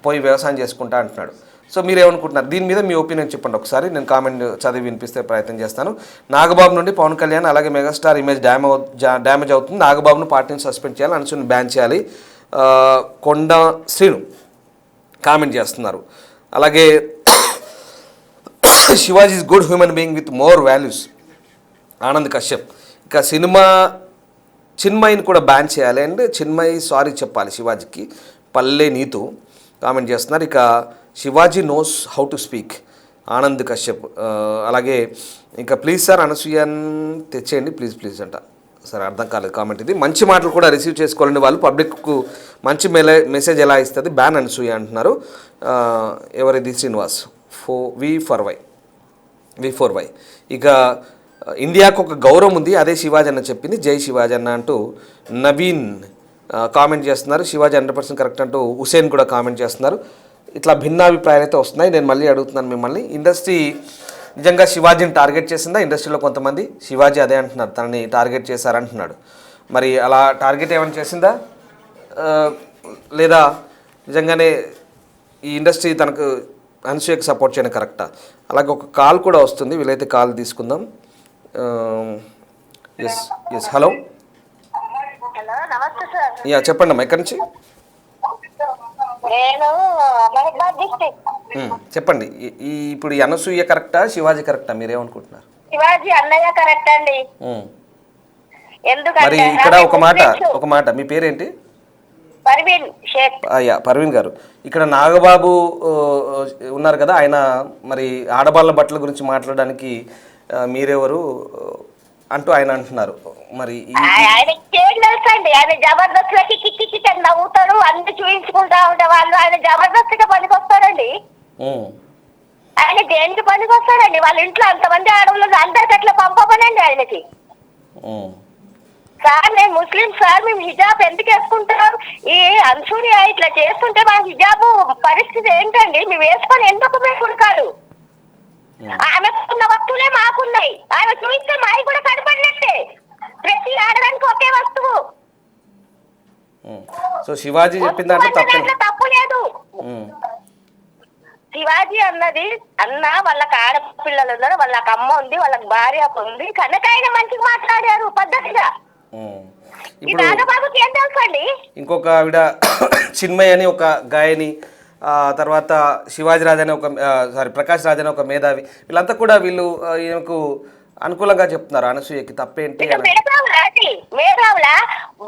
పోయి వ్యవసాయం చేసుకుంటా అంటున్నాడు. సో మీరేమనుకుంటున్నారు? దీని మీద మీ ఒపీనియన్ చెప్పండి ఒకసారి. నేను కామెంట్ చదివి వినిపిస్తే ప్రయత్నం చేస్తాను. నాగబాబు నుండి పవన్ కళ్యాణ్ అలాగే మెగాస్టార్ ఇమేజ్ డ్యామేజ్ అవుతుంది, నాగబాబును పార్టీని సస్పెండ్ చేయాలి, అనసూయను బ్యాన్ చేయాలి. కొండ శ్రీను కామెంట్ చేస్తున్నారు. అలాగే Shivaji is good human being with more values. Anand Kashyap. ఇక సినిమా చిన్మయిని కూడా బ్యాన్ చేయాలి అండ్ చిన్మయి సారీ చెప్పాలి శివాజీకి. పల్లె నీతు కామెంట్ చేస్తున్నారు. ఇక Shivaji knows how to speak. Anand Kashyap. అలాగే ఇంకా ప్లీజ్ సార్ అనసూయన్ తెచ్చేయండి ప్లీజ్ అంట. సరే, అర్థం కాలేదు కామెంట్ ఇది. మంచి మాటలు కూడా రిసీవ్ చేసుకోవాలండి వాళ్ళు, పబ్లిక్కు మంచి మెసేజ్ ఎలా ఇస్తుంది, బ్యాన్ అనసూయ అంటున్నారు. ఎవరిది? శ్రీనివాస్ V4Y. ఇక ఇండియాకు ఒక గౌరవం ఉంది, అదే శివాజీ అన్న చెప్పింది, జై శివాజీ అన్న అంటూ నవీన్ కామెంట్ చేస్తున్నారు. శివాజీ 100% కరెక్ట్ అంటూ హుసేన్ కూడా కామెంట్ చేస్తున్నారు. ఇట్లా భిన్నాభిప్రాయాలు అయితే వస్తున్నాయి. నేను మళ్ళీ అడుగుతున్నాను మిమ్మల్ని, ఇండస్ట్రీ నిజంగా శివాజీని టార్గెట్ చేసిందా? ఇండస్ట్రీలో కొంతమంది శివాజీ అదే అంటున్నారు, తనని టార్గెట్ చేశారంటున్నాడు. మరి అలా టార్గెట్ ఏమైనా చేసిందా, లేదా నిజంగానే ఈ ఇండస్ట్రీ తనకు అనసూయకు సపోర్ట్ చేయడం కరెక్టా? అలాగే ఒక కాల్ కూడా వస్తుంది, వీలైతే కాల్ తీసుకుందాం. Yes hello. యా చెప్పండి అమ్మా, ఎక్కడి నుంచి? చెప్పండి. ఇప్పుడు అనసూయ కరెక్టా, శివాజీ కరెక్టా, మీరేమనుకుంటున్నారు? శివాజీ అన్నయ్య కరెక్ట్ అండి. మరి ఇక్కడ ఒక మాట మీ పేరేంటి? పర్వీన్ గారు. ఇక్కడ నాగబాబు ఉన్నారు కదా, ఆయన మరి ఆడవాళ్ళ బట్టల గురించి మాట్లాడడానికి మీరెవరు అంటూ ఆయన అంటున్నారు. మరి ఆయన జబర్దస్త్ కిక్కి నవ్వుతారు, అన్ని చూపించుకుంటా ఉంటే వాళ్ళు ఆయన జబర్దస్త్గా పనికొస్తారండి. ఆయన దేనికి పనికి వస్తాడండి? వాళ్ళ ఇంట్లో అంతమంది ఆడవాళ్ళు అందరికి అట్లా పంపమనండి ఆయనకి. సార్ నేను ముస్లిం సార్, మేము హిజాబ్ ఎందుకు వేసుకుంటాం? ఈ అన్సూర్య ఇట్లా చేస్తుంటే మా హిజాబు పరిస్థితి ఏంటండి? మేము వేసుకొని ఎందుకు మేము ఉడకాడు? ఆమెకున్న వస్తువులే మాకున్నాయి, ఆమె చూస్తే మావి కూడా కనపడినట్టే. ప్రతి ఆడడానికి ఒకే వస్తువు. సో శివాజీ చెప్పింది అంటే తప్పు లేదు. శివాజీ అన్నది వాళ్ళకి ఆడపిల్లలు ఉన్నారు, వాళ్ళకి అమ్మ ఉంది, వాళ్ళకి భార్య ఉంది కనుక ఆయన మంచిగా మాట్లాడారు పద్ధతిగా. ఇప్పుడు నాగబాబుకి ఏం తెలుసండి? ఇంకొక ఆవిడ చిన్మయ్ అని ఒక గాయని, తర్వాత శివాజీ రాజ్ అనే ప్రకాష్ రాజ్ అనే ఒక మేధావి, వీళ్ళంతా కూడా వీళ్ళు ఈయనకు అనుకూలంగా చెప్తున్నారు. అనసూయకి తప్పేంటి? మేధావులా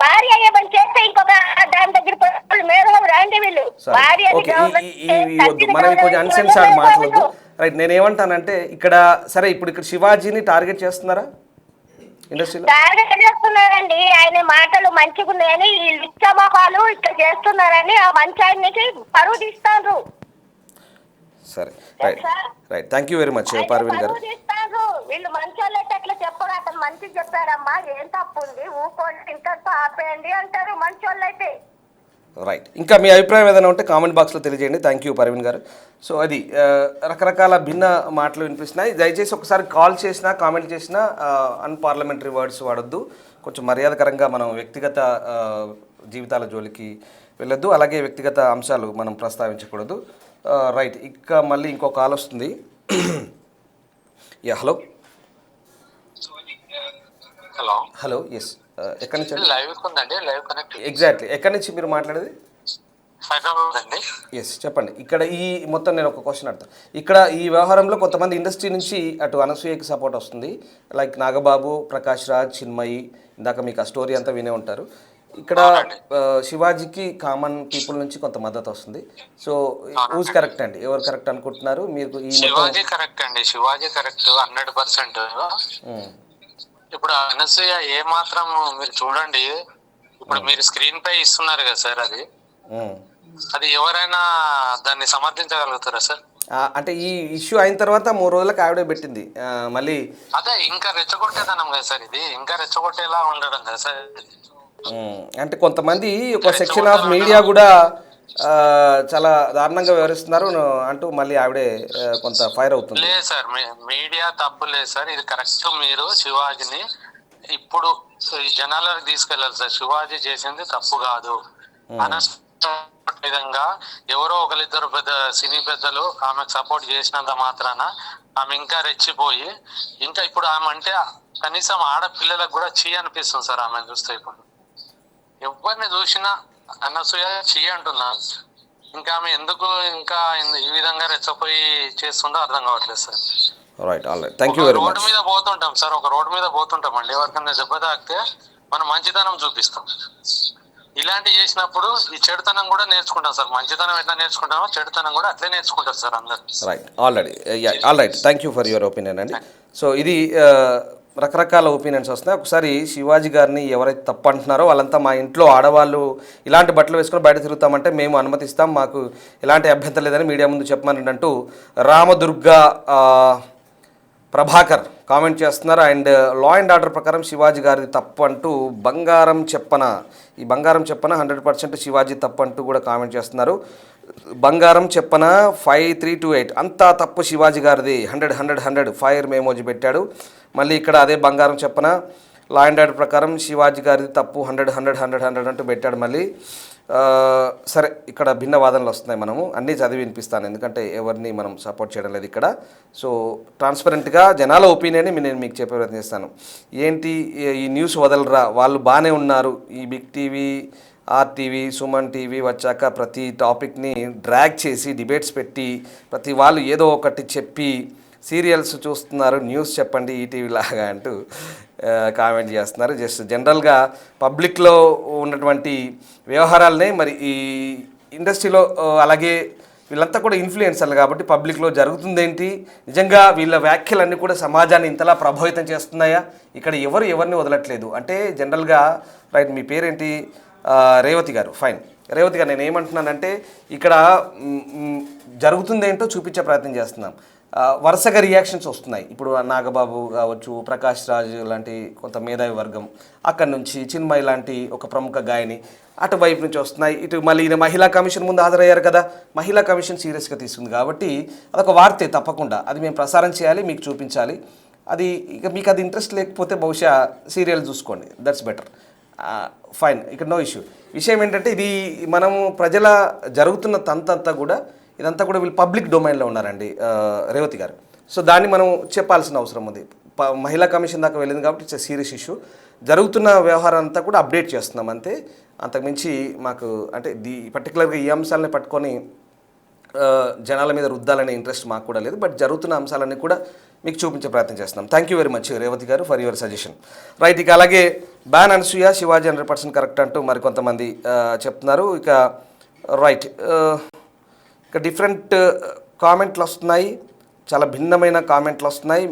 భార్య ఏమని చేస్తే ఇంకొక దాని దగ్గర మేధావులు అండి వీళ్ళు. మనం కొంచెం అన్సెన్సార్డ్ మాట్లాడదు. రైట్, నేనేమంటానంటే ఇక్కడ సరే ఇప్పుడు ఇక్కడ శివాజీని టార్గెట్ చేస్తున్నారా ఇండస్ట్రీలో? టార్గెట్ చేస్తున్నారండి. ఆయన మాటలు మంచిగా ఉన్నాయని ఈ లిచ్చమహాలు ఇట్లా చేస్తున్నారని ఆ మంచి ఆయనకి పరువు తీస్తారు. సరే, right right, thank you very much Parveen గారు. వీళ్ళు మంచి వాళ్ళైతే అట్లా చెప్పరు. అతను మంచిగా చెప్పారమ్మా, ఏం తప్పు ఉంది, ఊకోండి ఇంతతో ఆపేయండి అంటారు మంచి వాళ్ళైతే. రైట్, ఇంకా మీ అభిప్రాయం ఏదైనా ఉంటే కామెంట్ బాక్స్లో తెలియజేయండి. థ్యాంక్ యూ పర్వీన్ గారు. సో అది రకరకాల భిన్న మాటలు వినిపిస్తున్నాయి. దయచేసి ఒకసారి కాల్ చేసినా కామెంట్ చేసినా అన్పార్లమెంటరీ వర్డ్స్ వాడొద్దు. కొంచెం మర్యాదకరంగా మనం వ్యక్తిగత జీవితాల జోలికి వెళ్ళొద్దు, అలాగే వ్యక్తిగత అంశాలు మనం ప్రస్తావించకూడదు. రైట్, ఇంకా మళ్ళీ ఇంకో కాల్ వస్తుంది. Yeah, hello hello hello yes, ఎక్కడి నుంచి? లైవ్ ఉందండి, లైవ్ కనెక్ట్. ఎగ్జాక్ట్లీ, ఎక్కడి నుంచి మీరు మాట్లాడేది? హైదరాబాద్ అండి. ఎస్, చెప్పండి. ఇక్కడ ఈ మొత్తం నేను ఒక క్వశ్చన్ అడుగుతాను. ఇక్కడ ఈ వ్యవహారంలో కొంతమంది ఇండస్ట్రీ నుంచి అటు అనసూయకి సపోర్ట్ వస్తుంది, లైక్ నాగబాబు, ప్రకాష్ రాజ్, చిన్మయి, ఇందాక మీకు ఆ స్టోరీ అంతా వినే ఉంటారు. ఇక్కడ శివాజీకి కామన్ పీపుల్ నుంచి కొంత మద్దతు వస్తుంది. సో హూజ్ కరెక్ట్ అండి? ఎవరు కరెక్ట్ అనుకుంటున్నారు మీరు? ఈ శివాజీ కరెక్ట్ అండి, శివాజీ కరెక్ట్ 100%. ఇప్పుడు అనసూయ ఏ మాత్రం మీరు చూడండి, ఇప్పుడు మీరు స్క్రీన్ పై ఇస్తున్నారు కదా సార్, అది ఎవరైనా దాన్ని సమర్థించగలుగుతారా సార్? అంటే ఈ ఇష్యూ అయిన తర్వాత 3 రోజులకు ఆవిడే పెట్టింది మళ్ళీ. అదే ఇంకా రెచ్చగొట్టేదనం కదా సార్, ఇది ఇంకా రెచ్చగొట్టేలా ఉండడం కదా సార్. అంటే కొంతమంది ఒక సెక్షన్ ఆఫ్ మీడియా కూడా చాలా దారుణంగా వ్యవహరిస్తున్నారు అంటూ మళ్ళీ ఆవిడే కొంత ఫైర్ అవుతుంది. లేదు సార్, మీడియా తప్పు లేదు సార్, ఇది కరెక్ట్. మీరు శివాజీని ఇప్పుడు జనాలకు తీసుకెళ్ళాలి సార్. శివాజీ చేసింది తప్పు కాదు. విధంగా ఎవరో ఒకరిద్దరు పెద్ద సినీ పెద్దలు ఆమెకు సపోర్ట్ చేసినంత మాత్రాన ఆమె ఇంకా రెచ్చిపోయి ఇంకా ఇప్పుడు ఆమె అంటే కనీసం ఆడపిల్లలకు కూడా చీ అనిపిస్తుంది సార్ ఆమెను చూస్తే. ఇప్పుడు ఎవరిని చూసినా అనసూయ చీ అంటున్నా, ఇంకా ఆమె ఎందుకు ఇంకా ఈ విధంగా రెచ్చపోయి చేస్తుందో అర్థం కావట్లేదు sir. Right, all right, thank you very much. Road మీద పోతుంటాం సార్, ఒక రోడ్డు మీద పోతుంటాం అండి, ఎవరికన్నా దెబ్బ తాకితే మనం మంచితనం చూపిస్తాం. ఇలాంటి చేసినప్పుడు ఈ చెడుతనం కూడా నేర్చుకుంటాం సార్. మంచితనం ఎట్లా నేర్చుకుంటామో చెడుతనం కూడా అట్లే నేర్చుకుంటారు సార్ అందరు. Right, all right, thank you for your opinion అండి. సో ఇది రకరకాల ఒపీనియన్స్ వస్తున్నాయి. ఒకసారి శివాజీ గారిని ఎవరైతే తప్పు అంటున్నారో వాళ్ళంతా మా ఇంట్లో ఆడవాళ్ళు ఇలాంటి బట్టలు వేసుకొని బయట తిరుగుతామంటే మేము అనుమతిస్తాం, మాకు ఎలాంటి అభ్యంతరం లేదని మీడియా ముందు చెప్పమని అంటూ రామదుర్గ ప్రభాకర్ కామెంట్ చేస్తున్నారు. అండ్ లా అండ్ ఆర్డర్ ప్రకారం శివాజీ గారిది తప్పు అంటూ బంగారం చెప్పన 100% శివాజీ తప్పు అంటూ కూడా కామెంట్ చేస్తున్నారు. బంగారం చెప్పన 5328 అంతా తప్పు శివాజీ గారిది, 100 ఫైర్ మెమోజీ పెట్టాడు. మళ్ళీ ఇక్కడ అదే బంగారం చెప్పన లా అండ్ ఆర్డర్ ప్రకారం శివాజీ గారిది తప్పు 100 అంటూ పెట్టాడు. మళ్ళీ సరే, ఇక్కడ భిన్న వాదనలు వస్తున్నాయి. మనము అన్నీ చదివి వినిపిస్తాను, ఎందుకంటే ఎవరిని మనం సపోర్ట్ చేయడం లేదు ఇక్కడ. సో ట్రాన్స్పరెంట్గా జనాల ఒపీనియన్ని నేను మీకు చెప్పే ప్రయత్నం చేస్తాను. ఏంటి ఈ న్యూస్ వదలరా, వాళ్ళు బాగానే ఉన్నారు. ఈ big TV, RTV, Suman TV వచ్చాక ప్రతి టాపిక్ని డ్రాగ్ చేసి డిబేట్స్ పెట్టి ప్రతి వాళ్ళు ఏదో ఒకటి చెప్పి సీరియల్స్ చూస్తున్నారు, న్యూస్ చెప్పండి ఈటీవీ లాగా అంటూ కామెంట్ చేస్తున్నారు. జస్ట్ జనరల్గా పబ్లిక్లో ఉన్నటువంటి వ్యవహారాలనే మరి ఈ ఇండస్ట్రీలో అలాగే వీళ్ళంతా కూడా ఇన్ఫ్లుయెన్సర్లు కాబట్టి పబ్లిక్లో జరుగుతుందేంటి, నిజంగా వీళ్ళ వ్యాఖ్యలన్నీ కూడా సమాజాన్ని ఇంతలా ప్రభావితం చేస్తున్నాయా, ఇక్కడ ఎవరిని వదలట్లేదు అంటే జనరల్గా. రైట్, మీ పేరేంటి? రేవతి గారు. ఫైన్, రేవతి గారు, నేను ఏమంటున్నానంటే ఇక్కడ జరుగుతుందేంటో చూపించే ప్రయత్నం చేస్తున్నాం. వరుసగా రియాక్షన్స్ వస్తున్నాయి. ఇప్పుడు నాగబాబు కావచ్చు, ప్రకాష్ రాజ్ లాంటి కొంత మేధావి వర్గం, అక్కడి నుంచి చిన్మయి లాంటి ఒక ప్రముఖ గాయని అటువైపు నుంచి వస్తున్నాయి. ఇటు మళ్ళీ ఈయన మహిళా కమిషన్ ముందు హాజరయ్యారు కదా, మహిళా కమిషన్ సీరియస్గా తీసుకుంది కాబట్టి అదొక వార్తే, తప్పకుండా అది మేము ప్రసారం చేయాలి, మీకు చూపించాలి. అది ఇక మీకు అది ఇంట్రెస్ట్ లేకపోతే బహుశా సీరియల్ చూసుకోండి, దట్స్ బెటర్. ఫైన్, ఇక్కడ నో ఇష్యూ. విషయం ఏంటంటే ఇది మనము ప్రజల జరుగుతున్న తంతంతా కూడా ఇదంతా కూడా వీళ్ళు పబ్లిక్ డొమైన్లో ఉన్నారండి రేవతి గారు. సో దాన్ని మనం చెప్పాల్సిన అవసరం ఉంది. మహిళా కమిషన్ దాకా వెళ్ళింది కాబట్టి ఇట్స్ సీరియస్ ఇష్యూ. జరుగుతున్న వ్యవహారం అంతా కూడా అప్డేట్ చేస్తున్నాం అంతే, అంతకుమించి మాకు అంటే పర్టికులర్గా ఈ అంశాలని పట్టుకొని జనాల మీద రుద్దాలనే ఇంట్రెస్ట్ మాకు కూడా లేదు. బట్ జరుగుతున్న అంశాలన్నీ కూడా మీకు చూపించే ప్రయత్నం చేస్తున్నాం. Thank you very much Revathi గారు ఫర్ యువర్ సజెషన్. రైట్, ఇక అలాగే బ్యాన్ అనసూయ శివాజీ 100% కరెక్ట్ అంటూ మరికొంతమంది చెప్తున్నారు. ఇక రైట్, ఇక డిఫరెంట్ కామెంట్లు వస్తున్నాయి, చాలా భిన్నమైన కామెంట్లు వస్తున్నాయి.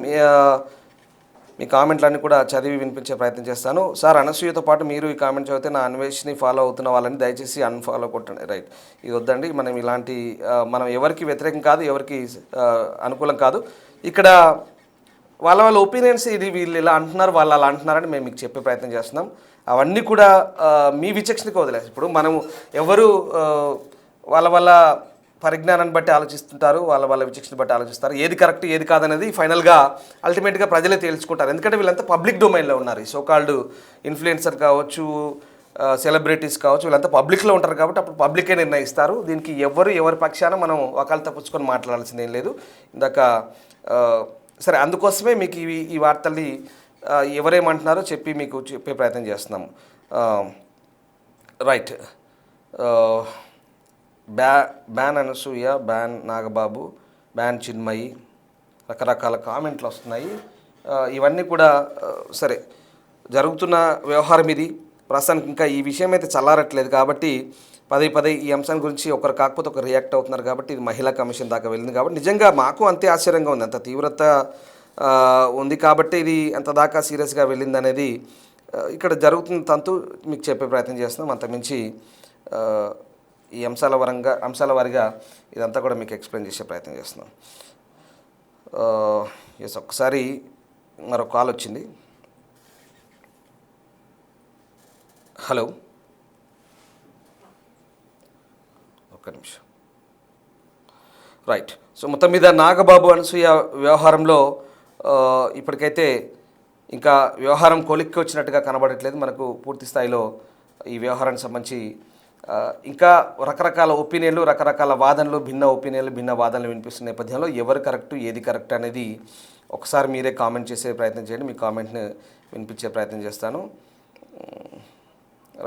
మీ కామెంట్లన్నీ కూడా చదివి వినిపించే ప్రయత్నం చేస్తాను. సార్, అనసూయతో పాటు మీరు ఈ కామెంట్ చదివితే నా అన్వేషణని ఫాలో అవుతున్న వాళ్ళని దయచేసి అన్ఫాలో కొట్టండి. రైట్, ఇది వద్దండి. మనం ఇలాంటి మనం ఎవరికి వ్యతిరేకం కాదు, ఎవరికి అనుకూలం కాదు. ఇక్కడ వాళ్ళ ఒపీనియన్స్, ఇది వీళ్ళు ఇలా అంటున్నారు, వాళ్ళు అలా అంటున్నారని మేము మీకు చెప్పే ప్రయత్నం చేస్తున్నాం. అవన్నీ కూడా మీ విచక్షణకి వదిలేసి, ఇప్పుడు మనం ఎవరు వాళ్ళ పరిజ్ఞానాన్ని బట్టి ఆలోచిస్తుంటారు, వాళ్ళ విచక్షణ బట్టి ఆలోచిస్తారు. ఏది కరెక్ట్ ఏది కాదనేది ఫైనల్గా అల్టిమేట్గా ప్రజలే తేల్చుకుంటారు. ఎందుకంటే వీళ్ళంతా పబ్లిక్ డొమైన్లో ఉన్నారు. ఈ సోకాల్డ్ ఇన్ఫ్లుయెన్సర్ కావచ్చు, సెలబ్రిటీస్ కావచ్చు, వీళ్ళంతా పబ్లిక్లో ఉంటారు కాబట్టి అప్పుడు పబ్లికే నిర్ణయిస్తారు. దీనికి ఎవరి పక్షాన మనం ఒకళ్ళు తప్పించుకొని మాట్లాడాల్సిందేం లేదు. ఇందాక సరే, అందుకోసమే మీకు ఈ వార్తల్ని ఎవరేమంటున్నారో చెప్పి మీకు చెప్పే ప్రయత్నం చేస్తున్నాము. Right, ban Anasuya, ban Nagababu, ban Chinmayi, రకరకాల కామెంట్లు వస్తున్నాయి. ఇవన్నీ కూడా సరే, జరుగుతున్న వ్యవహారం ఇది. ప్రస్తుతానికి ఇంకా ఈ విషయం అయితే చల్లారట్లేదు కాబట్టి పదే ఈ అంశం గురించి ఒకరు కాకపోతే ఒకరు రియాక్ట్ అవుతున్నారు కాబట్టి ఇది మహిళా కమిషన్ దాకా వెళ్ళింది కాబట్టి నిజంగా మాకు అంతే ఆశ్చర్యంగా ఉంది. అంత తీవ్రత ఉంది కాబట్టి ఇది అంత దాకా సీరియస్గా వెళ్ళింది అనేది ఇక్కడ జరుగుతున్న తంతు మీకు చెప్పే ప్రయత్నం చేస్తున్నాం. అంతకుమించి ఈ అంశాల వారిగా ఇదంతా కూడా మీకు ఎక్స్ప్లెయిన్ చేసే ప్రయత్నం చేస్తున్నాం. ఎస్, ఒక్కసారి మరొక కాల్ వచ్చింది. హలో, ఒక్క నిమిషం. రైట్, సో మొత్తం మీద నాగబాబు అనసూయ వ్యవహారంలో ఇప్పటికైతే ఇంకా వ్యవహారం కొలిక్కి వచ్చినట్టుగా కనబడట్లేదు మనకు. పూర్తి స్థాయిలో ఈ వ్యవహారానికి సంబంధించి ఇంకా రకరకాల ఒపీనియన్లు, రకరకాల వాదనలు, భిన్న వాదనలు వినిపిస్తున్న నేపథ్యంలో ఎవరు కరెక్ట్ ఏది కరెక్ట్ అనేది ఒకసారి మీరే కామెంట్ చేసే ప్రయత్నం చేయండి. మీ కామెంట్ని వినిపించే ప్రయత్నం చేస్తాను.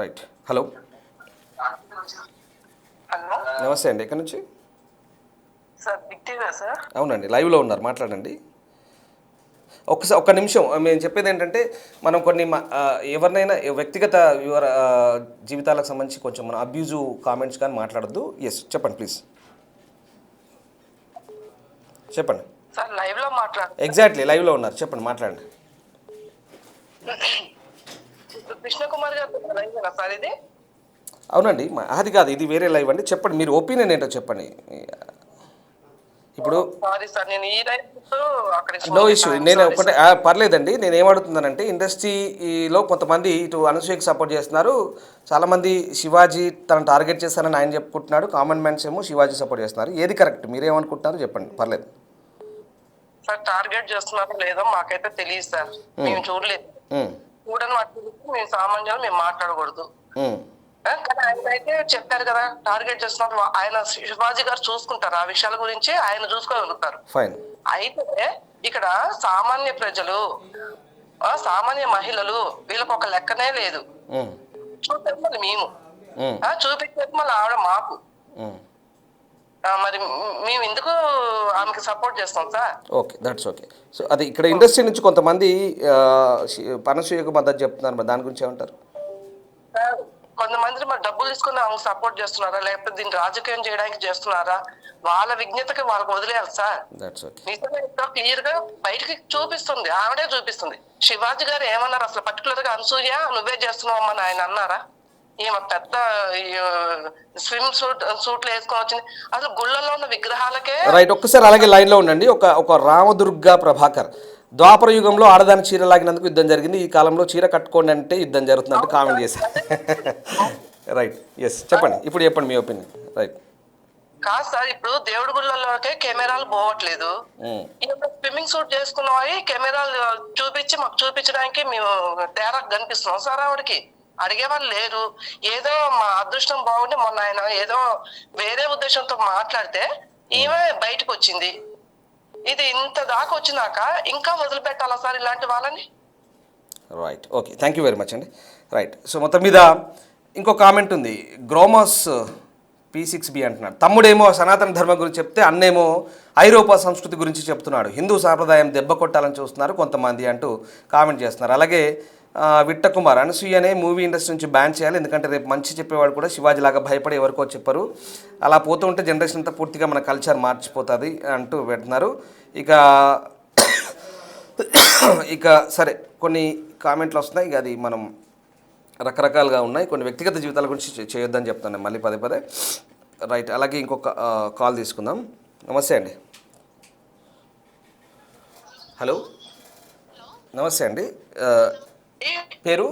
రైట్, హలో, నమస్తే అండి. ఎక్కడి నుంచి? అవునండి, లైవ్లో ఉన్నారు, మాట్లాడండి. ఒక్క నిమిషం. మేము చెప్పేది ఏంటంటే మనం కొన్ని ఎవరినైనా వ్యక్తిగత జీవితాలకు సంబంధించి కొంచెం మనం అబ్యూజివ్ కామెంట్స్ కానీ మాట్లాడద్దు. ఎస్, చెప్పండి ప్లీజ్, చెప్పండి. ఎగ్జాక్ట్లీ లైవ్లో ఉన్నారు, చెప్పండి, మాట్లాడండి. కృష్ణకుమార్ గారు, అవునండి, అది కాదు, ఇది వేరే లైవ్ అండి. చెప్పండి, మీరు ఒపీనియన్ ఏంటో చెప్పండి. ఇప్పుడు నో ఇష్యూ, నేను ఒకటే పర్లేదండి. నేను ఏమడుగుతున్నానంటే ఇండస్ట్రీలో కొంతమంది ఇటు అనసూయకి సపోర్ట్ చేస్తున్నారు, చాలామంది శివాజీ తను టార్గెట్ చేస్తానని ఆయన చెప్పుకుంటున్నాడు, కామన్ మ్యాన్స్ ఏమో శివాజీ సపోర్ట్ చేస్తున్నారు. ఏది కరెక్ట్, మీరేమనుకుంటున్నారు చెప్పండి, పర్లేదు. సార్, టార్గెట్ చేస్తున్నారో లేదో మాకైతే తెలియదు సార్, మేము చూడలేదు. చూడని వాటి మేము సామాన్యులు మేము మాట్లాడకూడదు. కానీ ఆయన అయితే చెప్పారు కదా టార్గెట్ చేస్తున్నారు, ఆయన శివాజీ గారు చూసుకుంటారు, ఆ విషయాల గురించి ఆయన చూసుకోగలుగుతారు. అయితే ఇక్కడ సామాన్య ప్రజలు, సామాన్య మహిళలు వీళ్ళకి ఒక లెక్కనే లేదు. చూపేది మళ్ళీ మేము, చూపించేది మళ్ళీ ఆవిడ మాకు. మరి మేము ఎందుకు ఆమెకి సపోర్ట్ చేస్తాం sir? Okay, that's okay. So అది ఇక్కడ ఇండస్ట్రీ నుంచి కొంతమంది అనసూయకు మద్దతు చెప్తున్నారు, దాని గురించి ఏమంటారు? కొంతమంది మరి డబ్బులు తీసుకుని ఆమెకు సపోర్ట్ చేస్తున్నారా, లేకపోతే దీన్ని రాజకీయం చేయడానికి చేస్తున్నారా? వాళ్ళ విజ్ఞతకి వాళ్ళకి వదిలేయాలి సార్. నిజంగా క్లియర్ గా బయటకి చూపిస్తుంది, ఆవిడే చూపిస్తుంది. శివాజీ గారు ఏమన్నారు అసలు పర్టికులర్ గా అనసూయ నువ్వే చేస్తున్నావు అమ్మని ఆయన అన్నారా? ఈమె పెద్ద స్విమ్ సూట్లు వేసుకొని వచ్చింది. అసలు గుళ్ళల్లో ఉన్న విగ్రహాలకే రైట్, ఒక్కసారి అలాగే లైన్లో ఉండండి. ఒక రామదుర్గ ప్రభాకర్, ద్వాపర యుగంలో ఆడదాని చీర లాగినందుకు యుద్ధం జరిగింది, ఈ కాలంలో చీర కట్టుకోండి అంటే యుద్ధం జరుగుతుందంటే కామెంట్ చేశారు. రైట్, ఎస్, చెప్పండి, ఇప్పుడు చెప్పండి మీ ఒపీనియన్. రైట్. కాదు సార్, ఇప్పుడు దేవుడి గుళ్ళలోకే కెమెరాలు పోవట్లేదు. స్విమ్మింగ్ సూట్ చేసుకున్న వారి కెమెరాలు చూపించి మాకు చూపించడానికి మేము తేడా కనిపిస్తున్నాం సార్. ఆవిడకి అడిగేవాళ్ళు లేరు. ఏదో మా అదృష్టం బాగుండి మొన్న ఆయన ఏదో వేరే ఉద్దేశంతో మాట్లాడితే ఈమె బయటకు వచ్చింది. ఇది ఇంత దాకా వచ్చినాక ఇంకా వదిలిపెట్టాలా సార్ ఇలాంటి వాళ్ళని? Right, okay, thank you very much అండి. రైట్, సో మొత్తం మీద ఇంకో కామెంట్ ఉంది. గ్రోమాస్ P6B అంటున్నాడు, తమ్ముడేమో సనాతన ధర్మం గురించి చెప్తే అన్నేమో ఐరోపా సంస్కృతి గురించి చెప్తున్నాడు, హిందూ సాంప్రదాయం దెబ్బ కొట్టాలని చూస్తున్నారు కొంతమంది అంటూ కామెంట్ చేస్తున్నారు. అలాగే విట్టకుమార్, అనసూయనే మూవీ ఇండస్ట్రీ నుంచి బ్యాన్ చేయాలి, ఎందుకంటే రేపు మంచి చెప్పేవాడు కూడా శివాజీలాగా భయపడి ఎవరికో చెప్పరు, అలా పోతూ ఉంటే జనరేషన్ అంతా పూర్తిగా మన కల్చర్ మార్చిపోతుంది అంటూ పెడుతున్నారు. ఇక సరే, కొన్ని కామెంట్లు వస్తున్నాయి, ఇక అది మనం రకరకాలుగా ఉన్నాయి, కొన్ని వ్యక్తిగత జీవితాల గురించి చేయొద్దని చెప్తాను మళ్ళీ పదే పదే. రైట్, అలాగే ఇంకొక కాల్ తీసుకుందాం. నమస్తే అండి. హలో, నమస్తే అండి, పేరు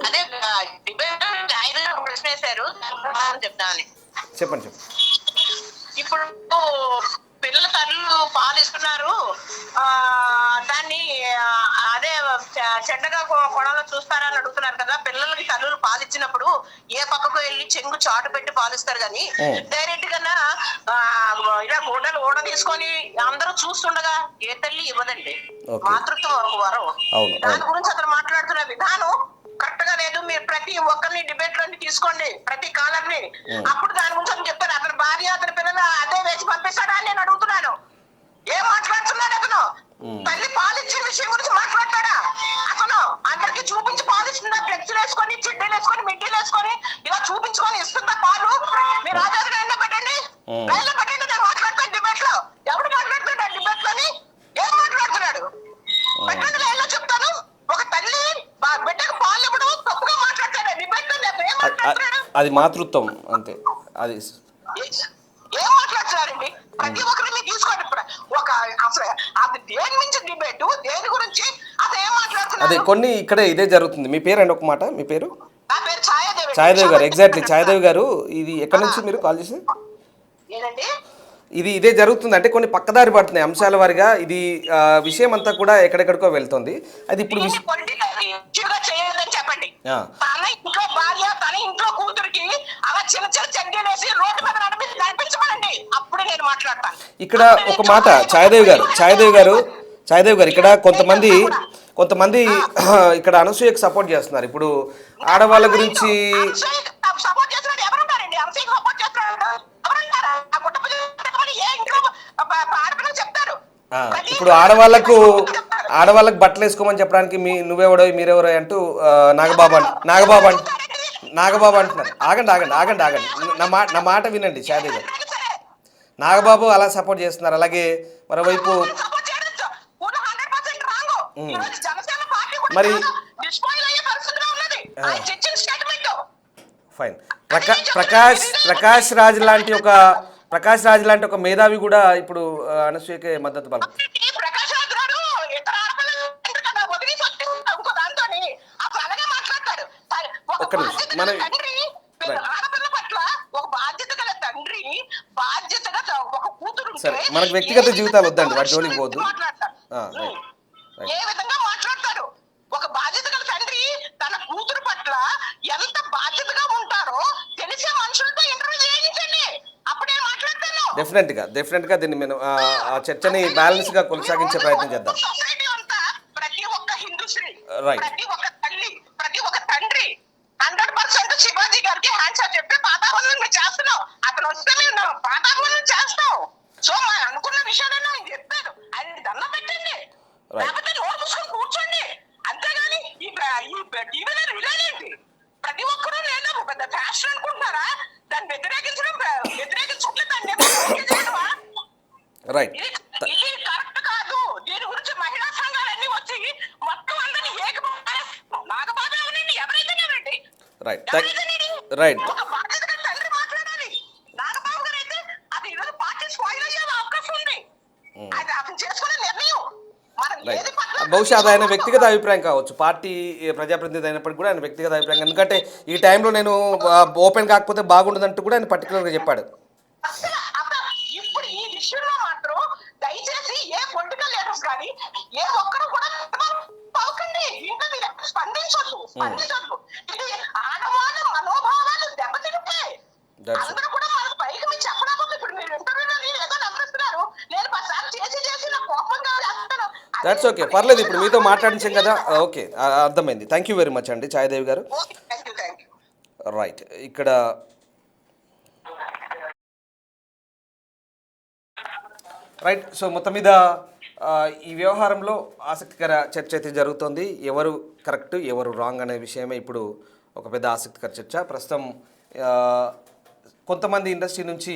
చెప్పండి. ఇప్పుడు పిల్లల తల్లు పాలిస్తున్నారు, దాన్ని అదే చెడ్డగా కొడాలో చూస్తారని అడుగుతున్నారు కదా. పిల్లలకి తల్లులు పాలిచ్చినప్పుడు ఏ పక్కకు వెళ్ళి చెంగు చాటు పెట్టి పాలిస్తారు కానీ డైరెక్ట్ గా ఇలా గోడలు ఓడ తీసుకొని అందరూ చూస్తుండగా ఏ తల్లి ఇవ్వదండి. మాతృత్వం ఒక వరం. దాని గురించి అతను మాట్లాడుతున్న విధానం కరెక్ట్ గా లేదు. మీరు ప్రతి ఒక్కరిని డిబేట్ లోని తీసుకోండి, ప్రతి కాలర్ని, అప్పుడు దాని గురించి అని చెప్పారు. అతని భార్య అతని పిల్లలు అదే వేసి పంపిస్తాడా అని నేను అడుగుతున్నాను. ఏం మాట్లాడుతున్నాడు అతను? తల్లి పాలిచ్చే విషయం గురించి మాట్లాడతాడా అతను? అందరికి చూపించి పాలిస్తుందా? ఫ్లెక్సీలు వేసుకొని, చిడ్డీలు వేసుకొని, మిడ్డీలు వేసుకొని ఇలా చూపించుకొని ఇస్తుందా పాలు? మీరు రాజాది లైన్లో పెట్టండి, లైన్లో పెట్టండి, నేను మాట్లాడతాను డిబేట్ లో. ఎవడు మాట్లాడుతున్నాడు డిబేట్ లోని? ఏం మాట్లాడుతున్నాడు? పెట్టండి, లైన్లో చెప్తాను. ఒక తల్లి బిడ్డకు పాలు ఇవ్వడం తప్పుగా మాట్లాడతాడు డిబేట్ లో. ఏం మాట్లాడుతున్నాడు? అది మాతృత్వం అంతే. అది ఏం మాట్లాడుతున్నారండి? ప్రతి ఒక్కరిని తీసుకోండి. ఇప్పుడు ఒక అసలు అది దేని నుంచి డిబేట్, దేని గురించి అసలు ఏం మాట్లాడుతున్నారు? అదే కొన్ని ఇక్కడే ఇదే జరుగుతుంది. మీ పేరు అండి, ఒక మాట, మీ పేరు? నా పేరు ఛాయాదేవి. ఛాయాదేవి గారు, ఎగ్జాక్ట్లీ ఛాయాదేవి గారు. ఇది ఎక్కడి నుంచి మీరు కాల్ చేసి? ఏనండి, ఇదే జరుగుతుంది. అంటే కొన్ని పక్కదారి పడుతున్నాయి అంశాల వారిగా. ఇది విషయం అంతా కూడా ఎక్కడెక్కడికో వెళ్తుంది. అది ఇప్పుడు చేయదని చెప్పండి. తన ఇంట్లో భార్య, తన ఇంట్లో కూతురికి అలా చిన్న చిన్న చెడ్డీలేసి రోడ్డు మీద నడిపించమనండి, అప్పుడు నేను మాట్లాడతాను. ఇక్కడ ఒక మాట, ఛాయాదేవి గారు, ఇక్కడ కొంతమంది ఇక్కడ అనసూయకు సపోర్ట్ చేస్తున్నారు. ఇప్పుడు ఆడవాళ్ళ గురించి సపోర్ట్ చేస్తున్నాడు ఎవరున్నారండి? అనసూయకు సపోర్ట్ చేస్తున్నాడు ఎవరున్నారా? చెప్తారు. ఇప్పుడు ఆడవాళ్ళకు బట్టలు వేసుకోమని చెప్పడానికి నువ్వెవడో మీరెవరో అంటూ నాగబాబు అంటున్నారు. ఆగండి, నా మాట వినండి ఛాయాదేవి గారు. నాగబాబు అలా సపోర్ట్ చేస్తున్నారు. అలాగే మరోవైపు మరి ఫైన్, ప్రకాష్ రాజ్ లాంటి ఒక మేధావి కూడా ఇప్పుడు అనసూయకే మద్దతు పలుకుతుంది. ఒక్క నిమిషం, మనం సరే, మనకు వ్యక్తిగత జీవితాలు వద్దండి, వాటి జోలికి పోవద్దు. ఏ విధంగా మాట్లాడతాడు? ఒక బాధ్యత గల తండ్రి తన కూతురు పట్ల ఎంత బాధ్యతగా ఉంటారో తెలిసే మనుషులతో ఇంటర్వ్యూ చేయించండి, అప్పుడే మాట్లాడతాను. డెఫినెట్ గా దీన్ని మేము ఆ చర్చని బ్యాలెన్స్ గా కొనసాగించే ప్రయత్నం చేద్దాం. సొసైటీ అంతా ప్రతి ఒక్క హిందూ స్త్రీ, రైట్, ప్రతి ఒక్క తల్లి, ప్రతి ఒక్క తండ్రి 100% శివాజీ గారికి హ్యాండ్స్ చెప్పి పాతావనం మేము చేస్తున్నాం. అతను వస్తే మేము పాతావనం చేస్తాం. సో మనం అనుకున్న విషయాలైనా ఆయన చెప్పారు, ఆయన దండం పెట్టండి, లేకపోతే నోరు చూసుకొని కూర్చోండి. అంతేగాని ఈ టీవీలో వినాలేంటి? ప్రతి ఒక్కరూ లేదా పెద్ద ఫ్యాషన్ అనుకుంటున్నారా? దాన్ని వ్యతిరేకించట్లేదు. రైట్, ఇది కరెక్ట్ కాదు. దీని గురించి మహిళా సంఘాలన్నీ వచ్చి మొత్తం అందరినీ నాగబాబు ఎవరైతే రైట్. రైట్. ఒక బాధ్యత గల తండ్రి మాట్లాడాలి. నాగబాబు గారు అయితే అది ఈరోజు పార్టీ స్పాయిల్ అయ్యే అవకాశం ఉంది. అది అతను చేసుకునే నిర్ణయం మనం రైట్. ఏది పట్ల బహుశా అది ఆయన వ్యక్తిగత అభిప్రాయం కావచ్చు, పార్టీ ప్రజాప్రతినిధి అయినప్పటికీ కూడా ఆయన వ్యక్తిగత అభిప్రాయం. ఎందుకంటే ఈ టైంలో నేను ఓపెన్ కాకపోతే బాగుండదంటూ కూడా ఆయన పర్టికులర్గా చెప్పాడు. అసలు ఇప్పుడు ఈ విషయంలో మాత్రం దయచేసి ఏ పొలిటికల్ లీడర్స్ కానీ ఏ ఒక్కరు కూడా పలకండి. ఇంకా మీరు స్పందించొద్దు. ఇది ఆడవాళ్ళ మనోభావాలు దెబ్బతింటాయి. That's it. అందరూ కూడా మన పైకి మీరు చెప్పడానికి ఇప్పుడు మీరు ఇంటర్వ్యూలో నేను ఏదో నమ్మరిస్తున్నారు. నేను 10 సార్లు చేసి నా కోపంగా చేస్తాను. దట్స్ ఓకే, పర్లేదు. ఇప్పుడు మీతో మాట్లాడించాం కదా, ఓకే, అర్థమైంది. థ్యాంక్ యూ వెరీ మచ్ అండి ఛాయదేవి గారు. Thank you. రైట్. ఇక్కడ రైట్. సో మొత్తం మీద ఈ వ్యవహారంలో ఆసక్తికర చర్చ అయితే జరుగుతోంది. ఎవరు కరెక్ట్ ఎవరు రాంగ్ అనే విషయమే ఇప్పుడు ఒక పెద్ద ఆసక్తికర చర్చ. ప్రస్తుతం కొంతమంది ఇండస్ట్రీ నుంచి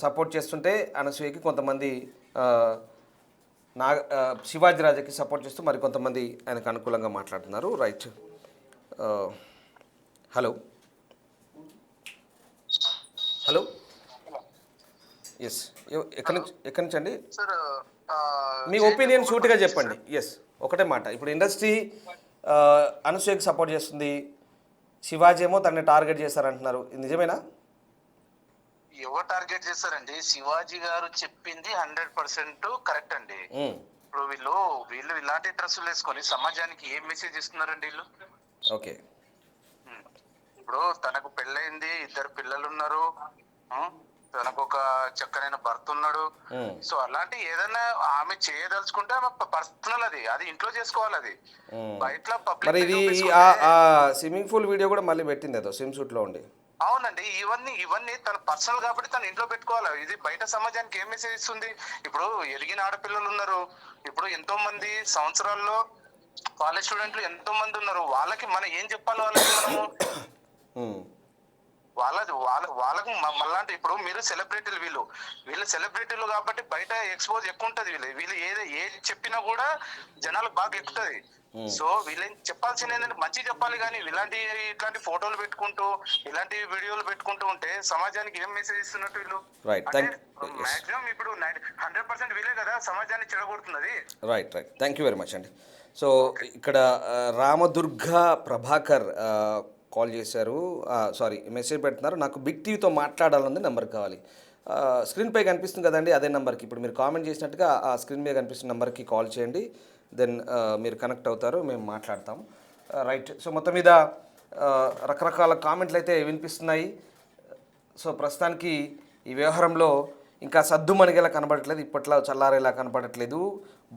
సపోర్ట్ చేస్తుంటే అనసూయకి, కొంతమంది శివాజీ రాజాకి సపోర్ట్ చేస్తూ మరి కొంతమంది ఆయనకు అనుకూలంగా మాట్లాడుతున్నారు. రైట్. హలో హలో ఎస్, ఎక్కడి నుంచి అండి? మీ ఒపీనియన్ సూటిగా చెప్పండి. ఎస్, ఒకటే మాట. ఇప్పుడు ఇండస్ట్రీ అనసూయకి సపోర్ట్ చేస్తుంది, శివాజీ ఏమో తనని టార్గెట్ చేస్తారంటున్నారు. ఇది నిజమేనా? ఎవరు టార్గెట్ చేస్తారండి? శివాజీ గారు చెప్పింది 100% కరెక్ట్ అండి. ఇప్పుడు వీళ్ళు ఇలాంటి డ్రెస్సులు వేసుకొని సమాజానికి ఏం మెసేజ్ ఇస్తున్నారండి వీళ్ళు? ఓకే. ఇప్పుడు తనకు పెళ్ళయింది, 2 పిల్లలు ఉన్నారు, తనకు ఒక చక్కనైన భర్త ఉన్నాడు. సో అలాంటి ఏదైనా ఆమె చేయదలుచుకుంటే ఆమె పర్సనల్, అది ఇంట్లో చేసుకోవాలి. అది బయట మరి ఇది స్విమ్మింగ్ పూల్ వీడియో కూడా మళ్ళీ పెట్టింది ఏదో స్విమ్ సూట్ లో ఉండి. అవునండి, ఇవన్నీ తన పర్సనల్ కాబట్టి తన ఇంట్లో పెట్టుకోవాలి. ఇది బయట సమాజానికి ఏం మెసేజ్ ఇస్తుంది? ఇప్పుడు ఎదిగిన ఆడపిల్లలు ఉన్నారు, ఇప్పుడు ఎంతో మంది సంవత్సరాల్లో కాలేజ్ స్టూడెంట్లు ఎంతో మంది ఉన్నారు. వాళ్ళకి మనం ఏం చెప్పాలి? వాళ్ళకి మనము వాళ్ళకు మళ్ళీ ఇప్పుడు మీరు సెలబ్రిటీలు, వీళ్ళు సెలబ్రిటీలు కాబట్టి బయట ఎక్స్పోజ్ ఎక్కువ ఉంటది. వీళ్ళు ఏది చెప్పినా కూడా జనాలకు బాగా ఎక్కుతుంది. సో వీళ్ళని చెప్పాల్సింది ఏంటంటే మంచి చెప్పాలి. కానీ ఇట్లాంటి ఫోటోలు పెట్టుకుంటూ ఇలాంటి వీడియోలు పెట్టుకుంటూ ఉంటే సమాజానికి ఏం మెసేజ్ ఇస్తున్నట్టు వీళ్ళు? మాక్సిమం ఇప్పుడు 100% వీలే కదా సమాజాన్ని చెడగొడుతున్నది. Right. Thank you very much అండి. సో ఇక్కడ రామదుర్గ ప్రభాకర్ కాల్ చేశారు, సారీ మెసేజ్ పెడుతున్నారు. నాకు బిగ్ టీవీతో మాట్లాడాలని నెంబర్ కావాలి. స్క్రీన్ పై కనిపిస్తుంది కదండి, అదే నెంబర్కి ఇప్పుడు మీరు కామెంట్ చేసినట్టుగా ఆ స్క్రీన్ మీద కనిపిస్తున్న నెంబర్కి కాల్ చేయండి. దెన్ మీరు కనెక్ట్ అవుతారు, మేము మాట్లాడతాం. రైట్. సో మొత్తం మీద రకరకాల కామెంట్లు అయితే వినిపిస్తున్నాయి. సో ప్రస్తుతానికి ఈ వ్యవహారంలో ఇంకా సద్దుమణిగేలా కనబడట్లేదు, ఇప్పట్లో చల్లారేలా కనబడట్లేదు.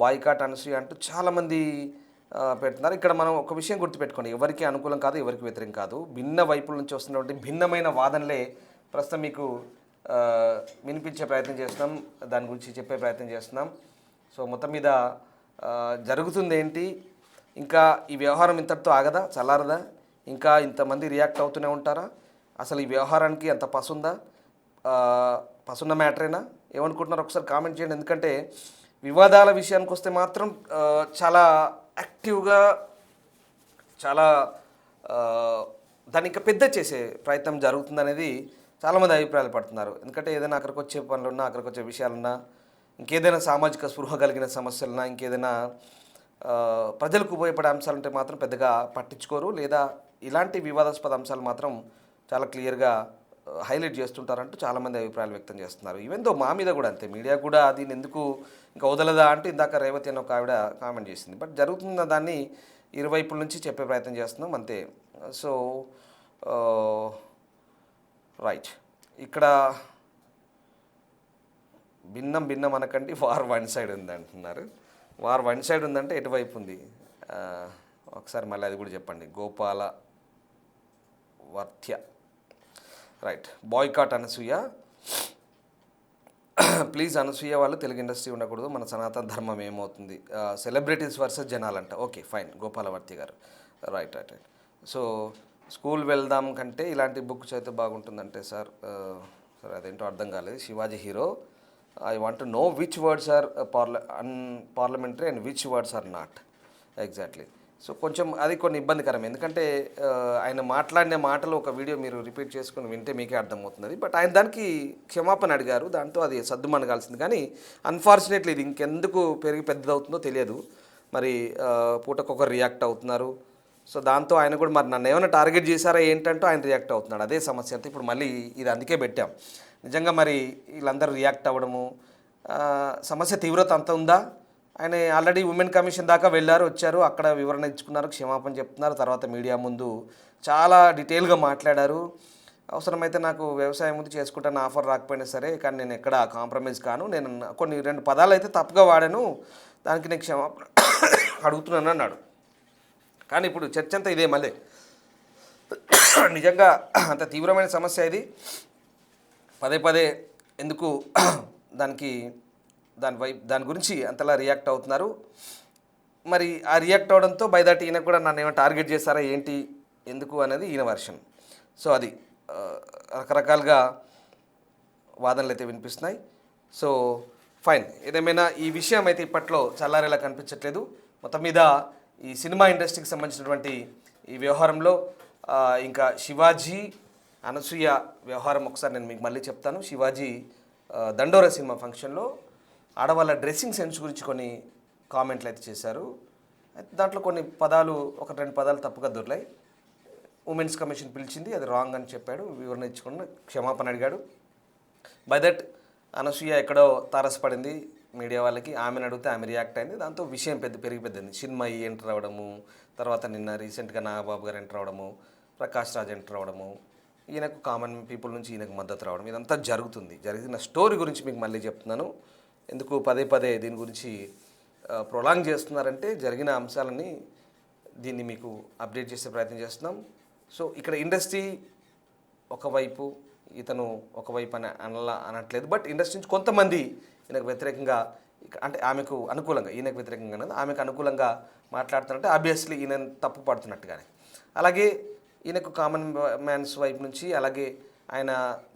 బాయ్కాట్ అనసూయ అంటూ చాలామంది పెడుతున్నారు. ఇక్కడ మనం ఒక విషయం గుర్తుపెట్టుకోండి, ఎవరికి అనుకూలం కాదు, ఎవరికి వ్యతిరేకం కాదు. భిన్న వైపుల నుంచి వస్తున్నటువంటి భిన్నమైన వాదనలే ప్రస్తుతం మీకు వినిపించే ప్రయత్నం చేస్తున్నాం, దాని గురించి చెప్పే ప్రయత్నం చేస్తున్నాం. సో మొత్తం మీద జరుగుతుంది ఏంటి, ఇంకా ఈ వ్యవహారం ఇంతటితో ఆగదా, చల్లారదా, ఇంకా ఇంతమంది రియాక్ట్ అవుతూనే ఉంటారా? అసలు ఈ వ్యవహారానికి అంత పసున్న మ్యాటరేనా? ఏమనుకుంటున్నారు ఒకసారి కామెంట్ చేయండి. ఎందుకంటే వివాదాల విషయానికి వస్తే మాత్రం చాలా యాక్టివ్గా, చాలా దాన్ని ఇంకా పెద్ద చేసే ప్రయత్నం జరుగుతుందనేది చాలామంది అభిప్రాయాలు పడుతున్నారు. ఎందుకంటే ఏదైనా అక్కడికి వచ్చే పనులున్నా, అక్కడికి వచ్చే విషయాలున్నా, ఇంకేదైనా సామాజిక స్పృహ కలిగిన సమస్యలున్నా, ఇంకేదైనా ప్రజలకు ఉపయోగపడే అంశాలుంటే మాత్రం పెద్దగా పట్టించుకోరు, లేదా ఇలాంటి వివాదాస్పద అంశాలు మాత్రం చాలా క్లియర్గా హైలైట్ చేస్తుంటారంటూ చాలామంది అభిప్రాయాలు వ్యక్తం చేస్తున్నారు. ఈవెన్ దో మా మీద కూడా అంతే, మీడియా కూడా దీన్ని ఎందుకు ఇంకా వదలదా అంటే ఇందాక రేవతి అని ఒక ఆవిడ కామెంట్ చేసింది. బట్ జరుగుతున్న దాన్ని ఇరువైపుల నుంచి చెప్పే ప్రయత్నం చేస్తున్నాం అంతే. So right. ఇక్కడ భిన్నం అనకండి, వార్ వన్ సైడ్ ఉంది అంటున్నారు. వార్ వన్ సైడ్ ఉందంటే ఎటువైపు ఉంది ఒకసారి మళ్ళీ అది కూడా చెప్పండి. Gopala Varthya. Right. Boycott Anasuya. Please Anasuya వాళ్ళు తెలుగు ఇండస్ట్రీ ఉండకూడదు, మన సనాతన ధర్మం ఏమవుతుంది, సెలబ్రిటీస్ వర్సెస్ జనాలంట. ఓకే ఫైన్, గోపాలవర్తి గారు. రైట్. సో స్కూల్ వెళ్దాం కంటే ఇలాంటి బుక్ చదివితే బాగుంటుందంటే సార్ అదేంటో అర్థం కాలేదు. Shivaji hero, I want to know which words are unparliamentary and which words are not. Exactly. So కొంచెం అది కొన్ని ఇబ్బందికరం, ఎందుకంటే ఆయన మాట్లాడిన మాటలు ఒక వీడియో మీరు రిపీట్ చేసుకుని వింటే మీకే అర్థమవుతుంది. బట్ ఆయన దానికి క్షమాపణ అడిగారు, దాంతో అది సద్దుమణగాల్సింది. కానీ అన్ఫార్చునేట్లీ ఇది ఇంకెందుకు పెరిగి పెద్దదవుతుందో తెలియదు. మరి పూటకొకరు రియాక్ట్ అవుతున్నారు. సో దాంతో ఆయన కూడా మరి నన్ను ఏమైనా టార్గెట్ చేశారా ఏంటంటూ ఆయన రియాక్ట్ అవుతున్నాడు. అదే సమస్య. అంటే ఇప్పుడు మళ్ళీ ఇది అందుకే పెట్టాం. నిజంగా మరి వీళ్ళందరూ రియాక్ట్ అవ్వడము, సమస్య తీవ్రత అంత ఉందా? ఆయన ఆల్రెడీ ఉమెన్ కమిషన్ దాకా వెళ్ళారు, వచ్చారు, అక్కడ వివరణ ఇచ్చుకున్నారు, క్షమాపణ చెప్తున్నారు. తర్వాత మీడియా ముందు చాలా డీటెయిల్గా మాట్లాడారు. అవసరమైతే నాకు వ్యవసాయం ముందు చేసుకుంటాను ఆఫర్ రాకపోయినా సరే, కానీ నేను ఎక్కడ కాంప్రమైజ్ కాను, నేను కొన్ని 2 పదాలు అయితే తప్పుగా వాడాను, దానికి నేను క్షమాపణ అడుగుతున్నాను అన్నాడు. కానీ ఇప్పుడు చర్చ అంతా ఇదే మళ్ళీ. నిజంగా అంత తీవ్రమైన సమస్య ఇది. పదే పదే ఎందుకు దాని గురించి అంతలా రియాక్ట్ అవుతున్నారు? మరి ఆ రియాక్ట్ అవడంతో బై దట్ ఈయన కూడా నన్ను ఏమైనా టార్గెట్ చేశారా ఏంటి, ఎందుకు అనేది ఈయన వర్షన్. సో అది రకరకాలుగా వాదనలు అయితే వినిపిస్తున్నాయి. సో ఫైన్, ఏదేమైనా ఈ విషయం అయితే ఇప్పట్లో చల్లారేలా కనిపించట్లేదు. మొత్తం మీద ఈ సినిమా ఇండస్ట్రీకి సంబంధించినటువంటి ఈ వ్యవహారంలో ఇంకా శివాజీ అనసూయ వ్యవహారం ఒకసారి నేను మీకు మళ్ళీ చెప్తాను. శివాజీ దండోర సినిమా ఫంక్షన్లో ఆడవాళ్ళ డ్రెస్సింగ్ సెన్స్ గురించి కొన్ని కామెంట్లు అయితే చేశారు. దాంట్లో కొన్ని పదాలు 1-2 పదాలు తప్పుగా దొరికాయి. ఉమెన్స్ కమిషన్ పిలిచింది, అది రాంగ్ అని చెప్పాడు, వివరణ ఇచ్చుకున్న క్షమాపణ అడిగాడు. బై దట్ అనసూయ ఎక్కడో తారసపడింది మీడియా వాళ్ళకి, ఆమెను అడిగితే ఆమె రియాక్ట్ అయింది. దాంతో విషయం పెరిగిపోయింది. చిన్మయి ఎంటర్ అవ్వడము, తర్వాత నిన్న రీసెంట్గా నాగబాబు గారు ఎంటర్ అవ్వడము, ప్రకాష్ రాజ్ ఎంటర్ అవ్వడము, ఈయనకు కామన్ పీపుల్ నుంచి ఈయనకు మద్దతు రావడం, ఇదంతా జరిగిన స్టోరీ గురించి మీకు మళ్ళీ చెప్తున్నాను. ఎందుకు పదే దీని గురించి ప్రొలాంగ్ చేస్తున్నారంటే జరిగిన అంశాలని దీన్ని మీకు అప్డేట్ చేసే ప్రయత్నం చేస్తున్నాం. సో ఇక్కడ ఇండస్ట్రీ ఒకవైపు, ఇతను ఒకవైపు అని అనట్లేదు. బట్ ఇండస్ట్రీ నుంచి కొంతమంది ఈయనకు వ్యతిరేకంగా, అంటే ఆమెకు అనుకూలంగా, ఈయనకు వ్యతిరేకంగా అన్నది ఆమెకు అనుకూలంగా మాట్లాడుతున్నట్టే ఆబ్వియస్లీ ఈయన తప్పు పడుతున్నట్టుగానే. అలాగే ఈయనకు కామన్ మ్యాన్స్ వైపు నుంచి, అలాగే ఆయన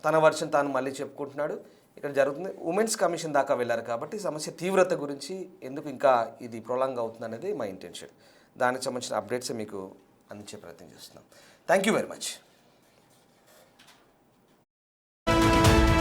తన వర్షన్ తాను మళ్ళీ చెప్పుకుంటున్నాడు. ఇక్కడ జరుగుతుంది ఉమెన్స్ కమిషన్ దాకా వెళ్ళారు కాబట్టి సమస్య తీవ్రత గురించి ఎందుకు ఇంకా ఇది ప్రొలాంగ్ అవుతుంది అనేది మా ఇంటెన్షన్. దానికి సంబంధించిన అప్డేట్స్ మీకు అందించే ప్రయత్నం చేస్తున్నాం. Thank you very much.